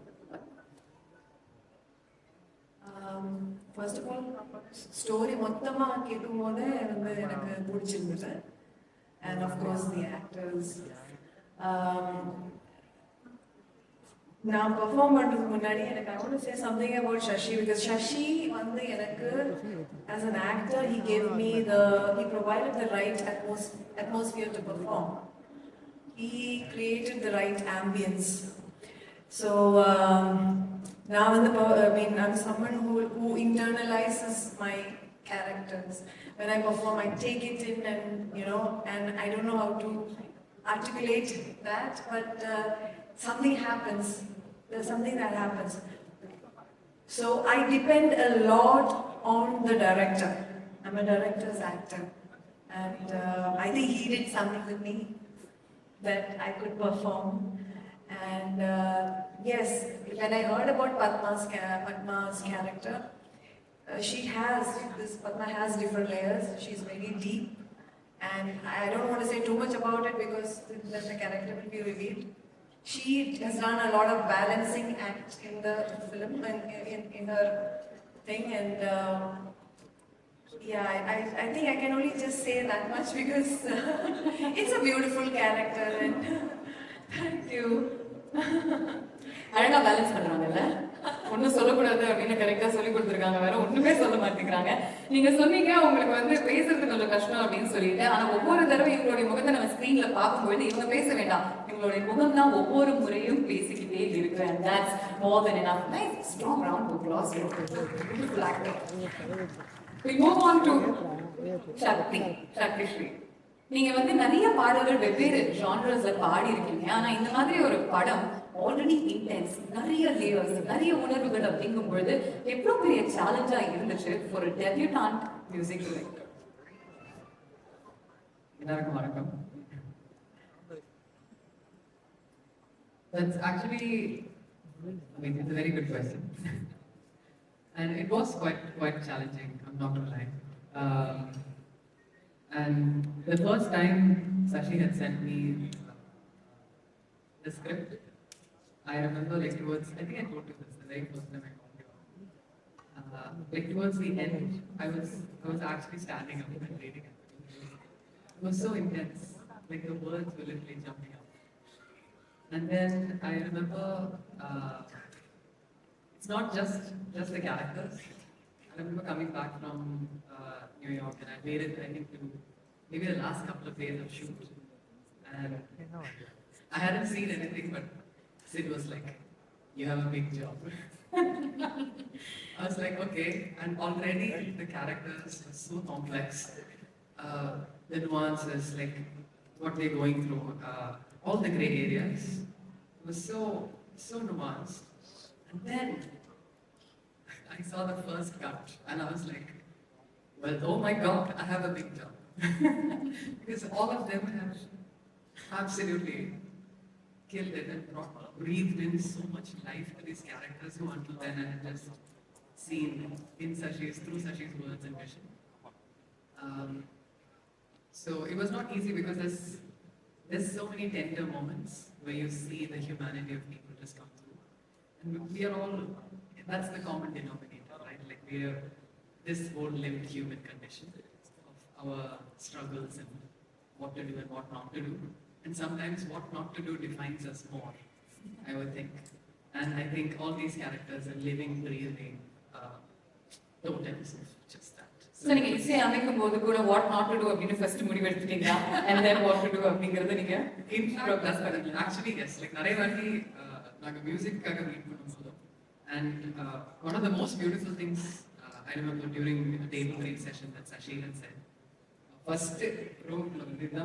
S3: First of all, story மொத்தமா கேட்கும்போது வந்து எனக்கு பிடிச்சிருந்தது. And of course the actors. நான் பெர்ஃபார்ம் பண்றதுக்கு முன்னாடி எனக்கு I want to say something about Shashi because Shashi வந்து எனக்கு as an actor he provided the right atmosphere to perform. He created the right ambience. So now I'm someone who internalizes my characters. When I perform, I take it in and I don't know how to articulate that, but something happens. There's something that happens. So I depend a lot on the director. I'm a director's actor. And I think he did something with me that I could perform. And yes, when I heard about Padma's character, Padma has different layers. She's very deep. And I don't want to say too much about it because then the character will be revealed. She has done a lot of balancing act in the film and in her thing. And yeah, I think I can only just say that much because it's a beautiful character and thank you.
S1: அழகா balance பண்றாங்கல்ல, ஒன்னும் சொல்லக்கூடாது அப்படின்னு கரெக்டா சொல்லி கொடுத்துருக்காங்க, வேற ஒண்ணுமே சொல்ல மாட்டேங்கிறாங்க. நீங்க சொன்னீங்க உங்களுக்கு வந்து பேசுறது கொஞ்சம் கஷ்டம் அப்படின்னு சொல்லிட்டு, ஆனா ஒவ்வொரு தடவை இவங்களுடைய முகத்தை நம்ம ஸ்கிரீன்ல பார்க்கும்போது இவங்க பேச வேண்டாம், இவங்களுடைய முகம் தான் ஒவ்வொரு முறையும் பேசிக்கிட்டே இருக்கு. And that's more than enough. Nice strong round of applause. Beautiful actor. We move on to Shakti Shri. நீங்க வந்து நிறைய பாடல்கள் வெவ்வேறு ஜானர்ஸ்ல பாடி இருக்கீங்க. ஆனா இந்த மாதிரி ஒரு படம் ஆல்ரெடி இன்டென்ஸ், நிறைய லேயர்ஸ், நிறைய உணர்வுகள் அப்படிங்கும் பொழுது எவ்வளவு பெரிய சேலஞ்சா இருந்துச்சு for a debutant music director?
S8: எல்லாருக்கும் வணக்கம். That's actually, I mean, it's a very good question. And it was quite challenging, I'm not gonna lie. And the first time Sashi had sent me the script, I remember like I think I told you this the very first time I called you. Like towards the end, I was actually standing up and reading it. It was so intense, like the words were literally jumping out. And then I remember, it's not just the characters. I remember coming back from New York and I made it into maybe the last couple of days of shoot. And I hadn't seen anything, but Sid was like, "You have a big job." I was like, okay. And already the characters were so complex. The nuances, like what they're going through, all the gray areas, it was so nuanced. And then I saw the first cut and I was like, well, oh my God, I have a big job. Because all of them have absolutely killed it and breathed in so much life to these characters who until then I had just seen through Sashi's words and vision. So it was not easy because there's so many tender moments where you see the humanity of people just come through. And we are all, that's the common denominator, right? Like we are this whole lived human condition of our struggles and what to do and what not to do. And sometimes what not to do defines us more, I would think. And I think all these characters are living, breathing totems of just that.
S1: So நீங்க இசை அமைக்கும் போது கூட what not to do அப்படின்னு first முடிவு எடுத்துட்டீங்களா? And then what to do அப்படிங்கறது நீங்க
S8: in progress பண்ணீங்க? Actually yes, like நிறைய வாட்டி நாங்க மியூசிக்காக மீட் பண்ணும்போது and one of the most beautiful things I remember during a table read session that Sashi had said, first room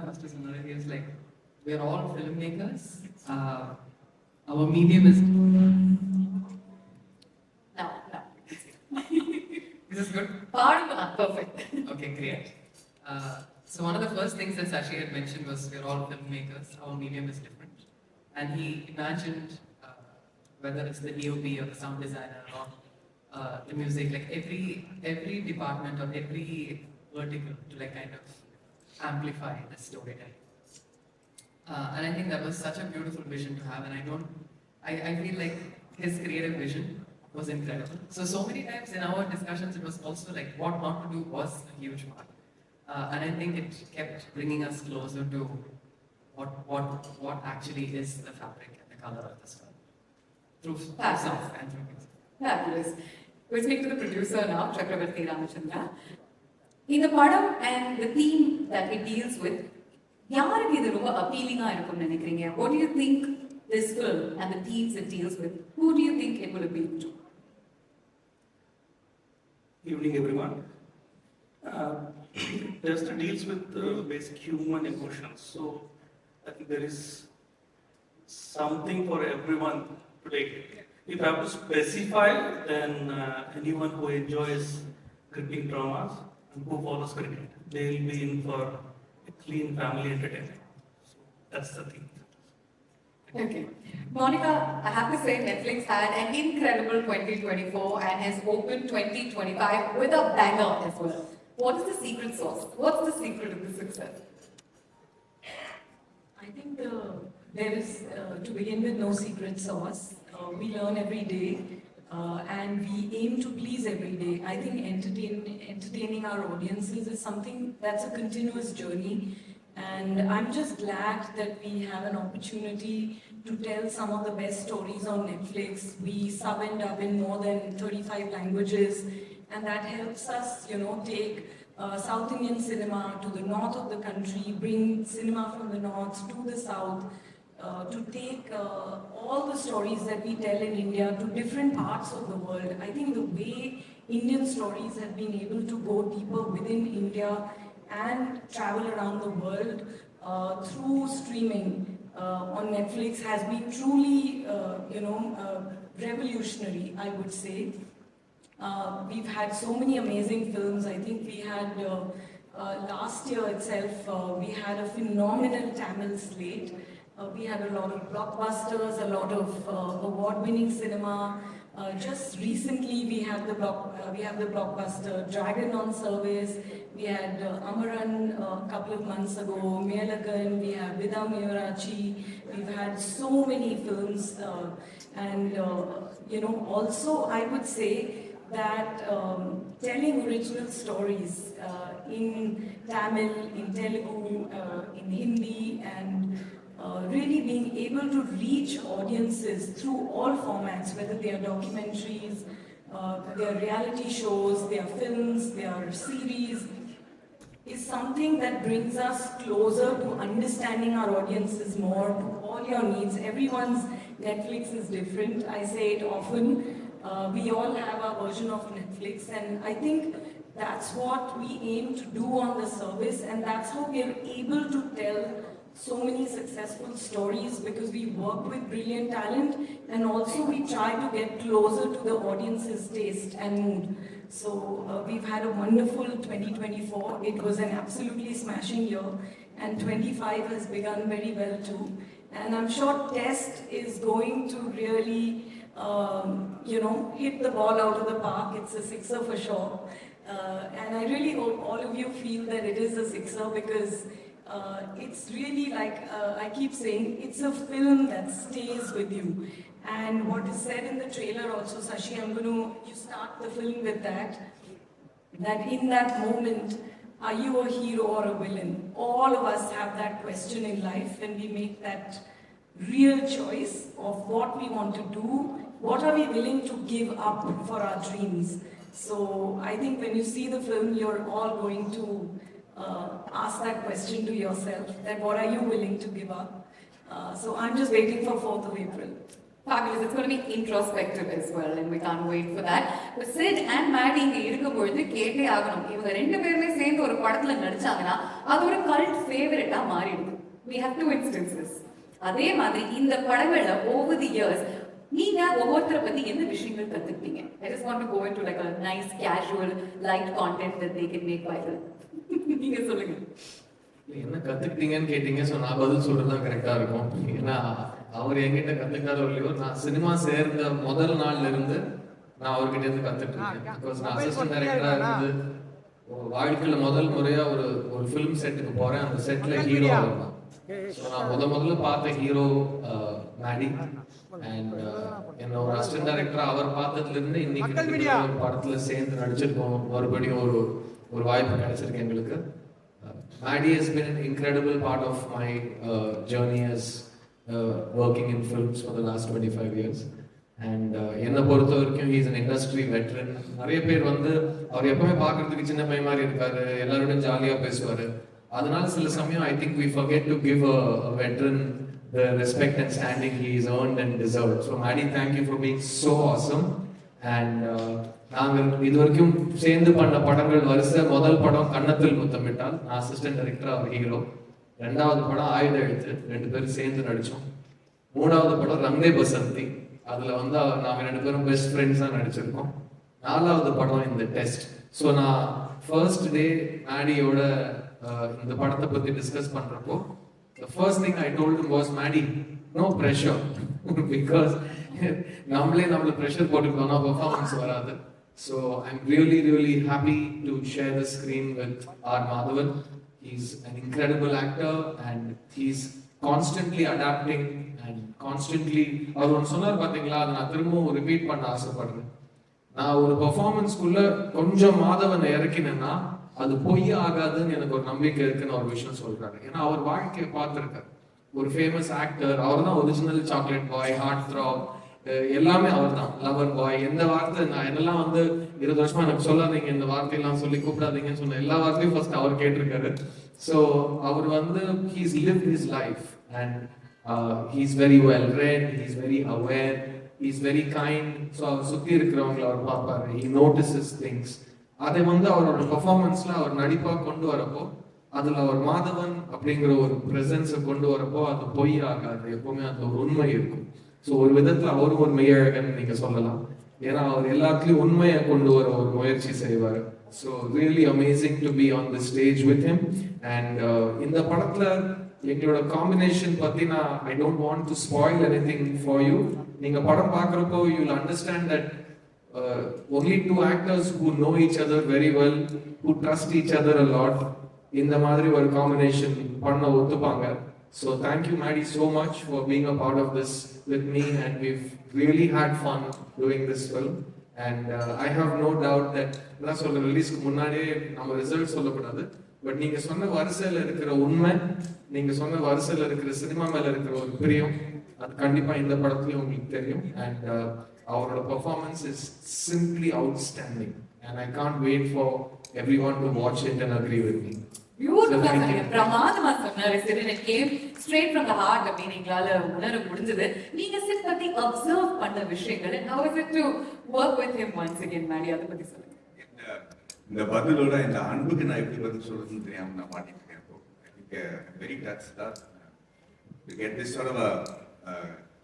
S8: first scenario, he was like, we are all filmmakers, our medium is
S1: No.
S8: Is this good?
S1: Perfect.
S8: Okay, great. So one of the first things that Sashi had mentioned was we're all filmmakers, our medium is different. And he imagined whether it's the DOP or the sound designer or the music, like every department or every vertical to like kind of amplify the storytelling. And I think that was such a beautiful vision to have, and I feel like his creative vision was incredible. So many times in our discussions, it was also like what not to do was a huge part. And I think it kept bringing us closer to what actually is the fabric and the color of this film. Through sound and through music.
S1: Fabulous. We'll speak to the producer now, Chakravarti Ramachandra. In the padam and the theme that it deals with, யாருக்கு இது ரொம்ப அப்பீலிங்கா இருக்கும்னு நினைக்கிறீங்க? What do you think this film and the themes it deals with, who do you think it will appeal to?
S9: Evening, everyone. Just deals with basic human emotions. So I think there is something for everyone to take. If I have to specify, then anyone who enjoys cricket dramas and who follows cricket. They will be in for a clean family entertainment. So that's the thing.
S1: Okay. Monica, I have to say Netflix had an incredible 2024 and has opened 2025 with a banger as well. What is the secret sauce? What's the secret of the success?
S3: I think there is, to begin with, no secret sauce. We learn every day and we aim to please every day. I think entertaining our audiences is something that's a continuous journey. And I'm just glad that we have an opportunity to tell some of the best stories on Netflix. We sub and dub in more than 35 languages, and that helps us, take South Indian cinema to the north of the country, bring cinema from the north to the south, to take all the stories that we tell in India to different parts of the world. I think the way Indian stories have been able to go deeper within India and travel around the world through streaming on Netflix has been truly, revolutionary, I would say. We've had so many amazing films. I think we had, last year itself, we had a phenomenal Tamil slate. We had a lot of blockbusters, a lot of award-winning cinema. Just recently, we have the blockbuster Dragon on Service. We had Amaran a couple of months ago, Melagan. We have Vida Miyurachi. We've had so many films, and also I would say that telling original stories in Tamil, in Telugu, in Hindi, and really being able to reach audiences through all formats, whether they are documentaries, they are reality shows, they are films, they are series, is something that brings us closer to understanding our audiences more, to all your needs. Everyone's Netflix is different. I say it often. We all have our version of Netflix, and I think that's what we aim to do on the service, and that's how we are able to tell so many successful stories, because we work with brilliant talent and also we try to get closer to the audience's taste and mood. So we've had a wonderful 2024. It was an absolutely smashing year, and 25 has begun very well too. And I'm sure Test is going to really, hit the ball out of the park. It's a sixer for sure. And I really hope all of you feel that it is a sixer, because it's really like, I keep saying, it's a film that stays with you. And what is said in the trailer also, Sashi, you start the film with that in that moment, are you a hero or a villain? All of us have that question in life when we make that real choice of what we want to do, what are we willing to give up for our dreams. So I think when you see the film, you're all going to ask that question to yourself, that what are you willing to give up? So I'm just waiting for 4th of April.
S1: Fabulous. It's going to be introspective as well, and we can't wait for that. But Sid and Maddie இங்க இருக்கும்பொழுது கேட்டே ஆகணும். இவங்க ரெண்டு பேருமே சேர்ந்து ஒரு படத்துல நடிச்சாங்கன்னா அது ஒரு கல்ட் ஃபேவரட்டா மாறிடுது. We have two instances. அதே மாதிரி இந்த படங்கள்ல over the years நீங்க ஒவ்வொருத்தரை பத்தி என்ன விஷயங்கள் கத்துக்கிட்டீங்க? I just want to go into like a nice casual light content that they can make viral. நீங்க சொல்லுங்க.
S5: என்ன கத்துக்கிட்டீங்கன்னு கேட்டீங்க, ஸோ நான் பதில் சொல்றது தான் கரெக்டா இருக்கும். ஏன்னா அவர் என்கிட்ட கத்துக்கிட்டாரோ இல்லையோ, நான் சினிமா சேர்ந்த முதல் நாள்ல இருந்து நான் அவர்கிட்ட இருந்து கத்துட்டு இருக்கேன். பிகாஸ் நான் அசிஸ்டன்ட் டைரக்டரா இருந்து வாழ்க்கையில முதல் முறையா ஒரு ஃபிலிம் செட்டுக்கு போறேன். அந்த செட்ல ஹீரோ இருந்தான். ஸோ நான் முதல்ல பார்த்த ஹீரோ மேடி. அண்ட் என்ன ஒரு அசிஸ்டன்ட் டைரக்டரா அவர் பார்த்ததுல இருந்து இன்னைக்கு ஒரு படத்துல சேர்ந்து நடிச்சிருக்கோம். மறுபடியும் ஒரு வாய்ப்பு கிடைச்சிருக்கு எங்களுக்கு. Maddie has been an incredible part of my journey as working in films for the last 25 years. And என்னை பொறுத்த வரைக்கும் he is an industry veteran. நிறைய பேர் அவர் எப்பவுமே பார்க்கறதுக்கு சின்ன பையன் மாதிரி இருக்காரு, எல்லாரோடையும் ஜாலியாக பேசுவார். அதனால சில சமயம் I think we forget to give a veteran the respect and standing he is earned and deserved. So Maddie, thank you for being so awesome. And நாங்கள் இது வரைக்கும் சேர்ந்து பண்ண படங்கள் வரிசை, முதல் படம் கன்னத்தில் முத்தமிட்டால், நான் அசிஸ்டன்ட் டைரக்டர், அவர் ஹீரோ. 2வது படம் ஆயுத எழுத்து, 2 பேரும் சேர்ந்து நடிச்சோம். 3வது படம் ரங்கே பசந்தி, அதுல நாங்க 2 பேரும் பெஸ்ட் ஃப்ரெண்ட்ஸா நடிச்சிருக்கோம். 4வது படம் இந்த டெஸ்ட். ஸோ நான் ஃபர்ஸ்ட் டே மேடியோட இந்த படத்தை பற்றி டிஸ்கஸ் பண்ணுறப்போ the first thing I told him was, Maddie, no pressure. Because நம்மள pressure போட்டுக்கிட்டோம்னா performance வராது. So I'm really happy to share the screen with R. Madhavan. He's an incredible actor and he's constantly adapting and constantly அவர் ஒன்று சொன்னார் பார்த்தீங்களா, அதை நான் திரும்பவும் repeat பண்ண ஆசைப்படுறேன். நான் ஒரு பெர்ஃபார்மன்ஸ்குள்ள கொஞ்சம் மாதவனை இறக்கினேன்னா அது பொய் ஆகாதுன்னு எனக்கு ஒரு நம்பிக்கை இருக்குன்னு ஒரு விஷயம் சொல்றாரு. ஏன்னா அவர் வாழ்க்கையை பார்த்துருக்காரு. ஒரு ஃபேமஸ் ஆக்டர், அவர் தான் original chocolate boy, heart throb, எல்லாமே அவர் தான், லவர் பாய். எந்த வார்த்தை நான் என்னெல்லாம் 20 வருஷமா எனக்கு சொல்லாதீங்க, இந்த வார்த்தையெல்லாம் சொல்லி கூப்பிடாதீங்கன்னு சொன்ன எல்லா வார்த்தையும் ஃபர்ஸ்ட் அவர் கேட்டிருக்காரு. ஸோ அவர் he's lived his life and he's very well read, he's very aware, he's very kind. So அவர் சுற்றி இருக்கிறவங்களை அவர் பார்ப்பாரு, ஹி நோட்டிசஸ் திங்ஸ். அதை அவரோட பெர்ஃபார்மன்ஸ்ல அவர் நடிப்பா கொண்டு வரப்போ அதுல அவர் மாதவன் அப்படிங்கிற ஒரு பிரசன்ஸை கொண்டு வரப்போ அது பொய் ஆகாது, எப்பவுமே அந்த ஒரு உண்மை இருக்கும். ஸோ ஒரு விதத்துல அவரும் ஒரு மெய்யழகன் நீங்க சொல்லலாம். ஏன்னா அவர் எல்லாத்துலயும் உண்மையை கொண்டு வர ஒரு முயற்சி செய்வார். So really amazing to be on the stage with him. And இந்த படத்துல எங்களோட காம்பினேஷன் பத்தி நான் I don't want to spoil anything for you. நீங்க படம் பார்க்குறப்போ you will understand that only two actors who know each other very well, who trust each other a lot, in the மாதிரி ஒரு காம்பினேஷன் பண்ண ஒத்துப்பாங்க. So thank you Maddie so much for being a part of this with me, and we've really had fun doing this film. And I have no doubt that நான் சொல்ற ரிலீஸ்க்கு முன்னாடியே நம்ம result சொல்லக்கூடாது, but நீங்க சொன்ன வரிசையில் இருக்கிற உண்மை, நீங்க சொன்ன வரிசையில் இருக்கிற சினிமா மேல இருக்கிற ஒரு பிரியம், அது கண்டிப்பா இந்த படத்துலயும் உங்களுக்கு தெரியும். And our performance is simply outstanding and I can't wait for everyone to watch it and agree with me.
S1: Beautiful. பிரமாதமா சொன்னாரு. சரி, it came straight from the heart அப்படின்னு எங்களால உணர முடிஞ்சது. நீங்க சிட் பத்தி அப்சர்வ் பண்ண விஷயங்கள், and how is it to work with him once again, Maddie, அதை பத்தி சொல்லுங்க.
S4: இந்த பதிலோட இந்த அன்புக்கு நான் எப்படி பதில் சொல்றதுன்னு தெரியாம நான் மாட்டிட்டு இருக்கேன். I think very touched that to get this sort of a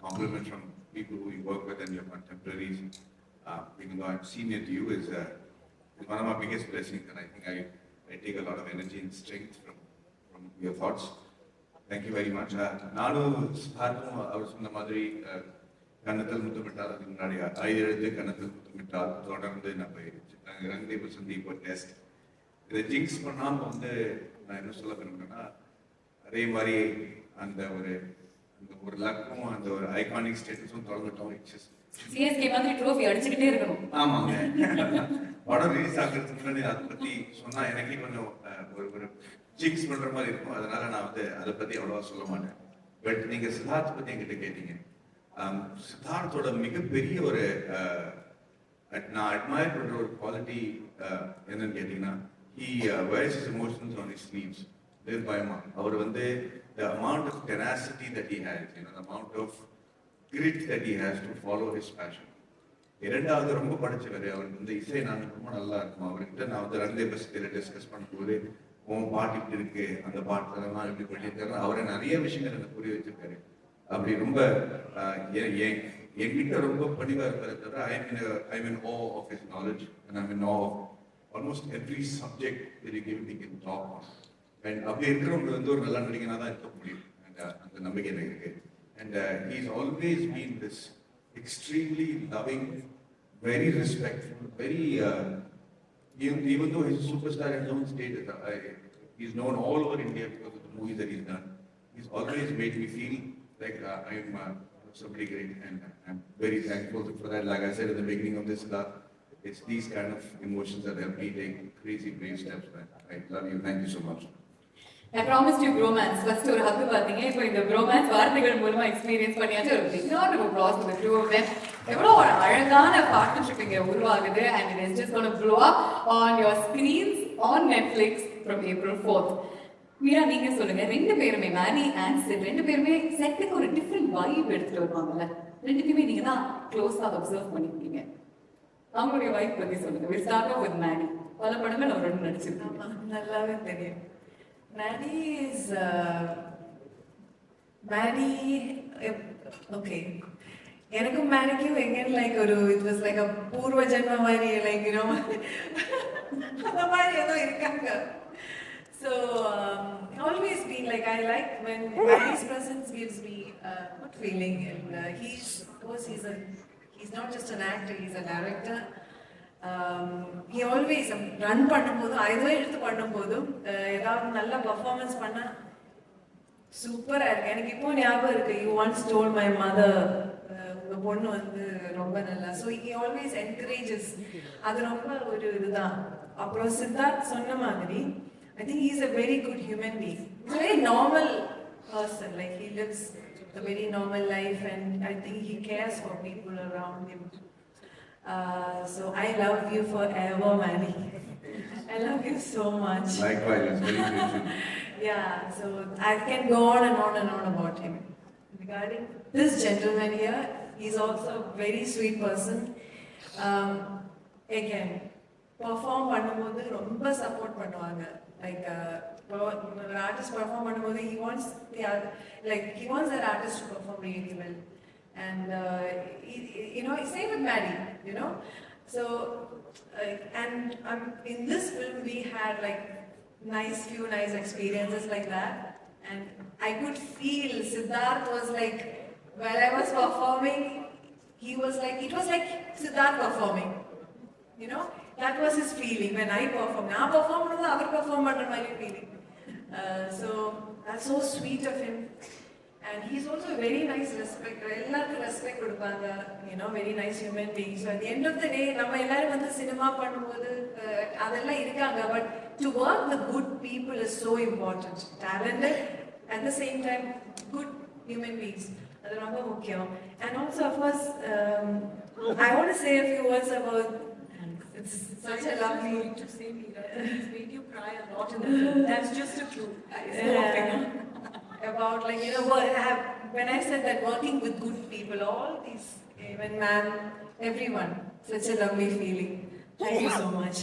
S4: compliment from people who you work with and your contemporaries, even though I'm senior to you, is one of my biggest blessings, and I think I take a lot of energy and strength from your thoughts. Thank you very much. நானும் சார்க்கும் அவர் சொன்ன மாதிரி கன்னத்தில் முத்தமிட்டால் அதுக்கு முன்னாடி 5 எழுத்து கன்னத்தில் முத்தமிட்டால் தொடர்ந்து நம்ம ரங்கதேவ சந்தீப் டெஸ்ட் இதை ஜிங்ஸ் பண்ணாமல் நான் என்ன சொல்ல விரும்புகிறேன்னா, அதே மாதிரி அந்த ஒரு லக்கும் அந்த ஒரு ஐகானிக் ஸ்டேட்டஸும் தொடர்ந்துட்டோம்.
S1: சிஎஸ்கே மாதிரி ட்ரோஃபி அடிச்சுக்கிட்டே இருக்கணும்.
S4: ஆமாங்க. படம் ரிலீஸ் ஆகிறதுக்கு முன்னாடி அதை பத்தி சொன்னா எனக்கே கொஞ்சம் ஒரு ஜிங்ஸ் பண்ற மாதிரி இருக்கும். அதனால நான் அதை பத்தி அவ்வளவா சொல்ல மாட்டேன். பட் நீங்க சித்தார்த் பத்தி என்கிட்ட கேட்டீங்க. சித்தார்த்தோட மிகப்பெரிய ஒரு நான் அட்மயர் பண்ற ஒரு குவாலிட்டி என்னன்னு கேட்டீங்கன்னா, he wears his emotions on his sleeves. பயமா அவர் the amount of tenacity that he has, the amount of grit that he has to follow his passion. இரண்டாவது ரொம்ப படிச்சவர் அவர் இசை நான் ரொம்ப நல்லா இருக்கும். அவர்கிட்ட நான் ரங்கதே பஸ்தில டிஸ்கஸ் பண்ணும்போது உன் பாட்டு இப்படி இருக்கு, அந்த பாட்டுலாம் இப்படி பண்ணியிருக்காரு. அவரை நிறைய விஷயங்கள் எனக்கு புரிய வச்சிருக்காரு. அப்படி ரொம்ப என்கிட்ட ரொம்ப பணிவா இருப்பாரு தவிர I'm in awe of his knowledge and I'm in awe of almost every subject that he gives me can talk on. And அப்படி இருக்கிறவங்க ஒரு நல்ல நடிகனா தான் இருக்க முடியும். அந்த நம்பிக்கை எனக்கு இருக்கு. And he's always been this extremely loving, very respectful, very even though he's a superstar in his own state, he's known all over India because of the movies that he's done. He's always made me feel like I'm somebody great, and I'm very thankful for that. Like I said at the beginning of this, it's these kind of emotions that help me take crazy brave steps. I love you. Thank you so much.
S1: I promised you bromance. First ஒரு ஹக் பாத்தீங்க, இப்போ இந்த bromance வார்த்தைகள் மூலமா experience பண்ணியாச்சு. ஒரு big round of applause for the two of them. எவ்வளவு ஒரு அழகான பார்ட்னர்ஷிப் இங்க உருவாகுது, and it is just going to blow up on your screens on Netflix from April 4th. Meera, நீங்க சொல்லுங்க. ரெண்டு பேருமே மேனி அண்ட் சிட் ரெண்டு பேருமே செட்டுக்கு ஒரு டிஃப்ரெண்ட் வைப் எடுத்துட்டு வருவாங்கல்ல. ரெண்டுத்தையுமே நீங்க தான் க்ளோஸா அப்சர்வ் பண்ணிருக்கீங்க. அவங்களுடைய வைப் பத்தி சொல்லுங்க. We start off with மேனி. பல படங்கள் அவரோட நடிச்சிருக்காங்க.
S3: நல்லாவே தெரியும். மேனி இஸ் மேனி ஓகே. எனக்கும் மேனிக்கும் எங்கேன்னு லைக் ஒரு இட் வாஸ் லைக் அ பூர்வ ஜென்ம மாதிரி லைக் அந்த மாதிரி ஏதோ இருக்காங்க. So always been like I like when Maddie's presence gives me a good feeling, and of course he's not just an actor, he's a director. He always run பண்ணும்போது ஏதோ எடுத்து பண்ணும்போதும் ஏதாவது நல்ல பர்ஃபார்மன்ஸ் பண்ணா சூப்பரா இருக்கு. எனக்கு இப்போ ஞாபகம் இருக்கு, you once told my mother உங்க பொண்ணு வந்து ரொம்ப நல்லா. So he always encourages. அது ரொம்ப ஒரு இதுதான். அப்புறம் சித்தார்த் சொன்ன மாதிரி I think he's a very good human being. He's a very normal person. Like he lives a very normal life, and I think he cares for people around him. So I love you forever, Manny. I love you so much.
S4: Likewise, it's very beautiful.
S3: Yeah, so I can go on and on and on about him. Regarding this gentleman here, he's also a very sweet person. Again, perform பண்ணும்போது ரொம்ப support பண்ணுவாங்க. Like an artist perform பண்ணும்போது he wants that artist to perform really well. And same with Maddie, So and in this film we had like few nice experiences like that, and I could feel Siddharth was like, while I was performing, it was like Siddharth performing, that was his feeling when I performed. I performed, I performed my feeling. So that's so sweet of him, and he's also a very nice respect. Respect கொடுப்பாங்க, very nice human being. So at the end of the day, நம்ம எல்லாரும் வந்து cinema பண்ணும்போது அதெல்லாம் இருக்காங்க, but to work with good people is so important. Talented, at the same time, good human beings. அது ரொம்ப முக்கியம். And also, of course, I want to say a few words about. It's such a lovely
S1: to say, Meera. He's made you cry a lot in the film. That's just a clue.
S3: About when I said that working with good people, all these, even man, everyone, such a lovely feeling. Thank you so much.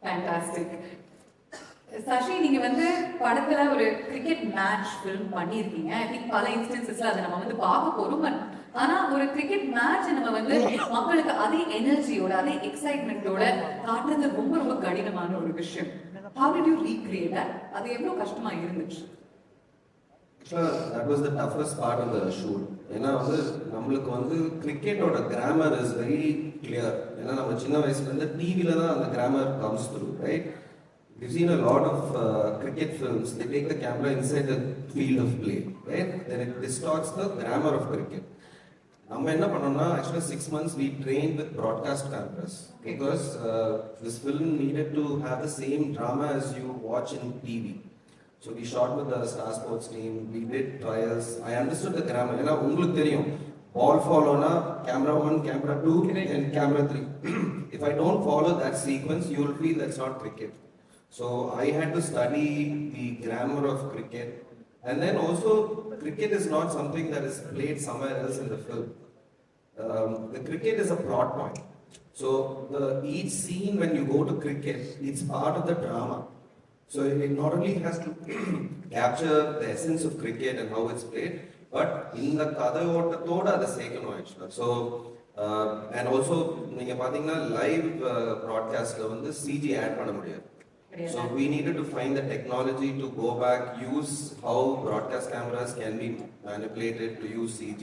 S1: Fantastic. Sasi, நீங்க வந்து படத்துல ஒரு cricket match film பண்ணியிருக்கீங்க. I think பல இன்ஸ்டன்சஸ்ல அதை நம்ம வந்து பார்க்க போறோம். ஆனா ஒரு கிரிக்கெட் மேட்ச் நம்ம வந்து மக்களுக்கு அதே எனர்ஜியோட அதே எக்ஸைட்மெண்டோட காட்டுறது ரொம்ப ரொம்ப கடினமான ஒரு விஷயம். How did you recreate that? அது எவ்வளவு கஷ்டமா இருந்துச்சு?
S7: That was the toughest part of the shoot. ஏன்னா வந்து நம்மளுக்கு வந்து கிரிக்கெட்டோட கிராமர் இஸ் வெரி கிளியர். ஏன்னா நம்ம சின்ன வயசுல இருந்து டிவில தான் அந்த grammar comes through, right? We've seen a lot of cricket films. They take the camera inside the field of play, right? Then it distorts the grammar of cricket. நம்ம என்ன பண்ணோம்னா, actually 6 months we trained with broadcast cameras because this film needed to have the same drama as you watch in TV. So we shot with the Star Sports team. We did trials. I understood the grammar. ஏன்னா உங்களுக்கு தெரியும், ball follow-na camera 1, camera 2, and camera 3. If I don't follow that sequence, you will feel that's not cricket. So I had to study the grammar of cricket, and then also cricket is not something that is played somewhere else in the film. The cricket is a plot point. So each scene when you go to cricket, it's part of the drama. So it not only has to capture the essence of cricket and how it's played, but in the kadayottathoda the second actually. So and also நீங்க பாத்தீங்கன்னா live broadcast ல வந்து CG add பண்ண முடியாது. So we needed to find the technology to go back, use how broadcast cameras can be manipulated to use CG,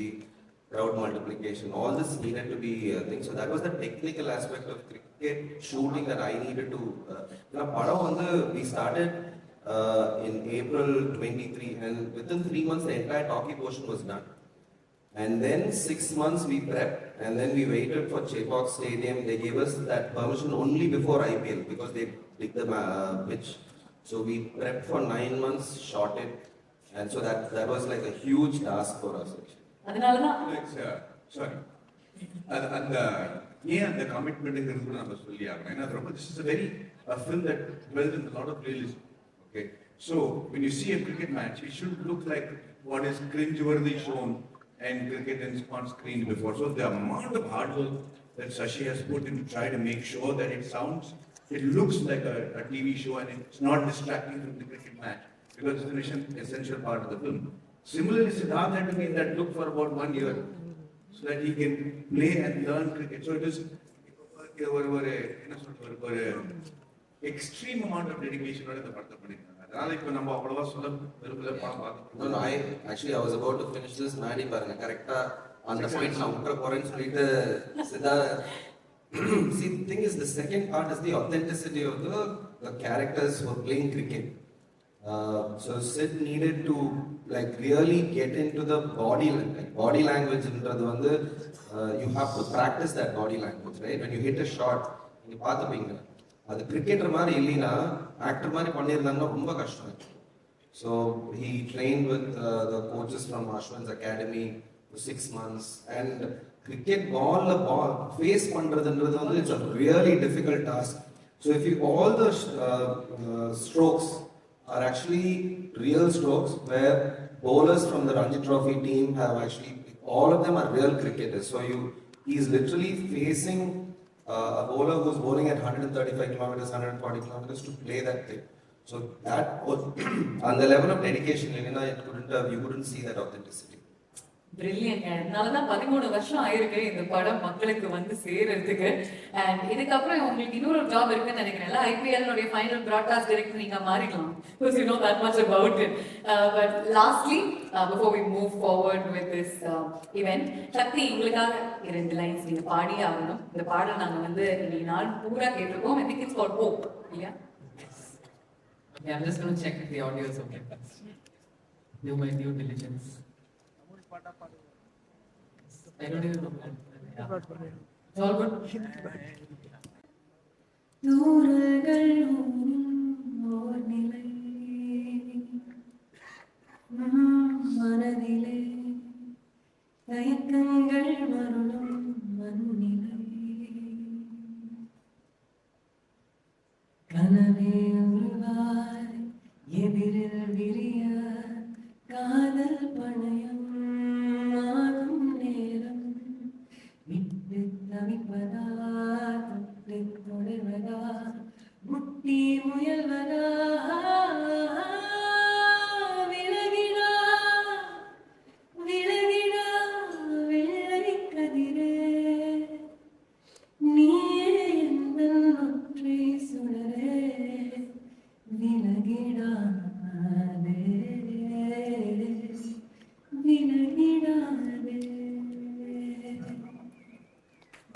S7: crowd multiplication. All this needed to be things. So that was the technical aspect of cricket shooting that I needed to. We started in April 23, and within 3 months the entire talkie portion was done. And then 6 months we prepped, and then we waited for Chepauk Stadium. They gave us that permission only before IPL because they did the pitch. So we prepped for 9 months, shot it, and so that was like a huge task for us actually.
S4: Sorry. அந்த ஏன் அந்த கமிட்மெண்ட்ங்கிறது நம்ம சொல்லி ஆகணும். ஏன்னா ரொம்ப this is a film that dwells in a lot of realism. Okay, so when you see a cricket match, it should look like what is cringe-worthy shown and cricket on screen before. So the amount of hard work that Shashi has put in to try to make sure that it looks like a TV show and it's not distracting from the cricket match because it's an essential part of the film. Similarly, Siddharth had to be in that look for about 1 year so that he can play and learn cricket. So it is extreme amount of டெடிகேஷனோட இந்த படத்தை பண்ணிருக்காங்க. அதனால இப்போ நம்ம அவ்வளவா சொல்ல விரும்பல, படம் பார்த்து.
S7: No, I was about to finish this. நாடி பாருங்க கரெக்டா அந்த பாயிண்ட் நான் விட்டுற போறேன்னு சொல்லிட்டு சிதா. See, the thing is, the second part is the authenticity of the characters who are playing cricket. So Sid needed to like really get into the body language. You have to practice that body language, right? When you hit a shot, நீங்க பார்த்துப்பீங்க, அது cricketer மாதிரி இல்லைன்னா actor மாதிரி பண்ணியிருந்தாங்கன்னா ரொம்ப கஷ்டம். So he trained with the coaches from Ashwin's Academy for 6 months, and cricket ball face பண்றதுன்றது வந்து it's a really difficult task. So if you all the strokes are actually real strokes where bowlers from the Ranji Trophy team have actually, all of them are real cricketers. So he's literally facing a bowler who's bowling at 135 kilometers, 140 kilometers to play that thing. So that was on the level of dedication, you couldn't see that authenticity.
S1: Brilliant. அதனாலதான் 13 வருஷம் ஆயிருக்கு இந்த படம் மக்களுக்கு வந்து சேர்றதுக்கு. And இதுக்கப்புறம் உங்களுக்கு இன்னொரு ஜாப் இருக்குன்னு நினைக்கிறேன். ஐபிஎல் ஃபைனல் பிராட்காஸ்ட் டைரக்டர் நீங்க மாறிடலாம், because you know that much about it. But lastly, before we move forward with this event, சக்தி உங்களுக்காக 2 லைன்ஸ் நீங்க பாடியே ஆகணும். இந்த பாடல் நாங்க வந்து இன்னைக்கு நாள் பூரா கேட்டிருக்கோம். I think it's called Hope, இல்லையா?
S8: Yeah, I'm just going to check if the audio is okay. Do my due diligence. I don't even know. Yeah. It's all good.
S3: தூரங்கள் ஓர் நிலை மனதிலே தயக்கங்கள் மருளும் மண்ணிலை கனவே உருவாய் எதிரில் விரிய காதல் பணயம் ஆகும் நேரம் விட்டு தவிப்பதா தொட்டு தொடுவதா முட்டி முயல்வதா விலகிடா விலகிடா வெள்ளை கதிரே நீயே எந்தன் ஒற்றை சுடரே விலகிடாதே விலகிடாதே.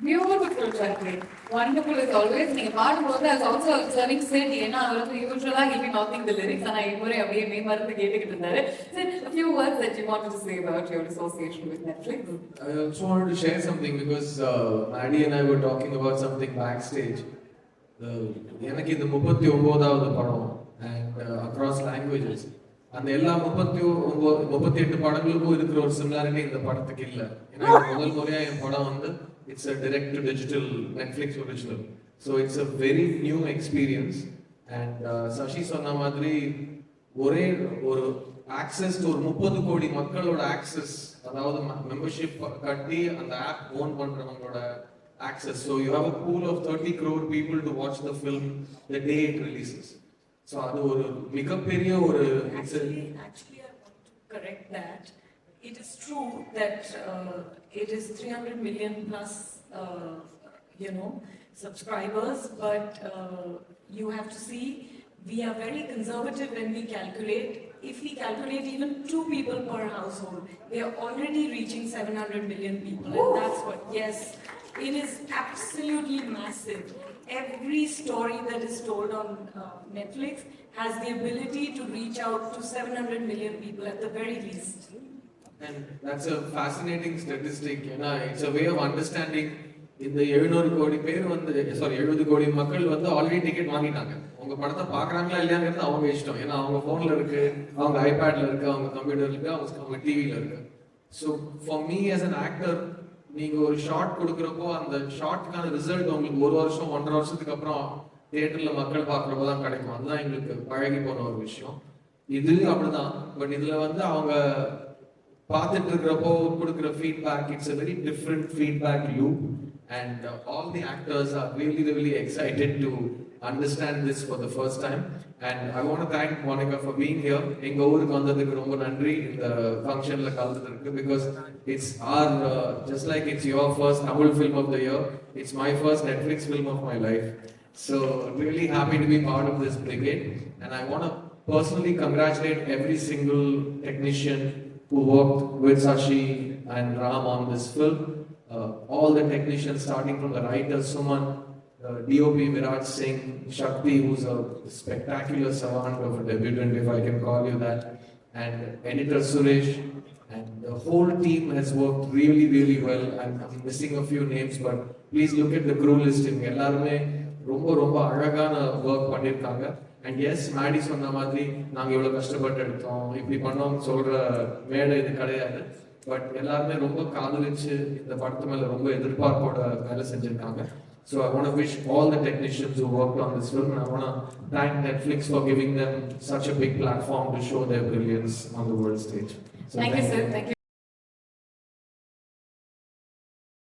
S1: Beautiful, Chakri. Wonderful as always. நீங்க பாடும்போது as also observing Sid, ஏன்னா அவர் வந்து usually he'll be mouthing the lyrics, ஆனா இவரே அப்படியே மேமறந்து கேட்டுக்கிட்டு இருந்தாரு. Sid, a few words that you wanted to say about your association with Netflix.
S5: I also wanted to share something because Maddie and I were talking about something backstage. எனக்கு இந்த 39வது படம் and across languages. அந்த எல்லா 38 படங்களுக்கும் இருக்கிற ஒரு similarity இந்த படத்துக்கு இல்லை. ஏன்னா முதல் முறையா என் படம் வந்து it's a direct to digital Netflix original. So it's a very new experience. And Sasi சொன்ன மாதிரி ஒரே ஒரு ஆக்சஸ், ஒரு 30 கோடி மக்களோட ஆக்சஸ், அதாவது மெம்பர்ஷிப் கட்டி அந்த ஆப் ஓன் பண்றவங்களோட access. So you have a pool of 30 crore people to watch the film the day it releases. So அது ஒரு மிகப்பெரிய ஒரு
S3: Actually, I want to correct that. It is true that it is 300 million plus, subscribers, but you have to see, we are very conservative when we calculate. If we calculate even 2 people per household, we are already reaching 700 million people. And that's what, yes, it is absolutely massive. Every story that is told on Netflix has the ability to reach out to 700 million people at the very least.
S5: And that's a fascinating statistic. It's a way of understanding. இந்த 700 கோடி பேர் வந்து 70 கோடி மக்கள் வந்து already ticket வாங்கிட்டாங்க. உங்க படத்தை பார்க்கறாங்களா இல்லையாங்கிறது அவங்க இஷ்டம். ஏன்னா அவங்க போன்ல இருக்கு, அவங்க ஐபேட்ல இருக்கு, அவங்க கம்ப்யூட்டர்ல இருக்கு, அவங்க டிவில இருக்கு. So for me as an actor, நீங்க ஒரு ஷாட் கொடுக்கறப்போ அந்த ஷாட்டுக்கான ரிசல்ட் உங்களுக்கு 1 வருஷம் 1.5 வருஷத்துக்கு அப்புறம் தியேட்டர்ல மக்கள் பார்க்கறப்போ தான் கிடைக்கும். அதுதான் எங்களுக்கு பழகி போன ஒரு விஷயம். இது அப்படிதான். பட் இதுல வந்து அவங்க பார்த்துட்டு இருக்கிறப்போ கொடுக்குற feedback, it's a very different feedback loop. And all the actors are really excited to understand this for the first time. And I want to thank Monica for being here. எங்க ஊருக்கு வந்ததுக்கு ரொம்ப நன்றி இந்த ஃபங்க்ஷன்ல கலந்துருக்கு. Because it's our just like it's your first Tamil film of the year, it's my first Netflix film of my life. So really happy to be part of this brigade, and I want to personally congratulate every single technician who worked with Sashi and Ram on this film. All the technicians, starting from the writer Suman, DOP Virat Singh, Shakti, who's a spectacular savant of a debutant, if I can call you that, and editor Suresh, and the whole team has worked really, really well. I'm missing a few names, but please look at the crew list. இவங்க எல்லாருமே ரொம்ப ரொம்ப அழகான work பண்ணியிருக்காங்க. And S Maddy சொன்ன மாதிரி நாங்கள் இவ்வளோ கஷ்டப்பட்டு எடுத்தோம் இப்படி பண்ணோம்னு சொல்கிற மேடை இது கிடையாது. பட் எல்லாருமே ரொம்ப காதலிச்சு இந்த படத்து மேலே ரொம்ப எதிர்பார்ப்போட வேலை செஞ்சுருக்காங்க. So I want to wish all the technicians who worked on this film, and I want to thank Netflix for giving them such a big platform to show their brilliance on the world stage. So
S1: Thank you, sir. Thank you.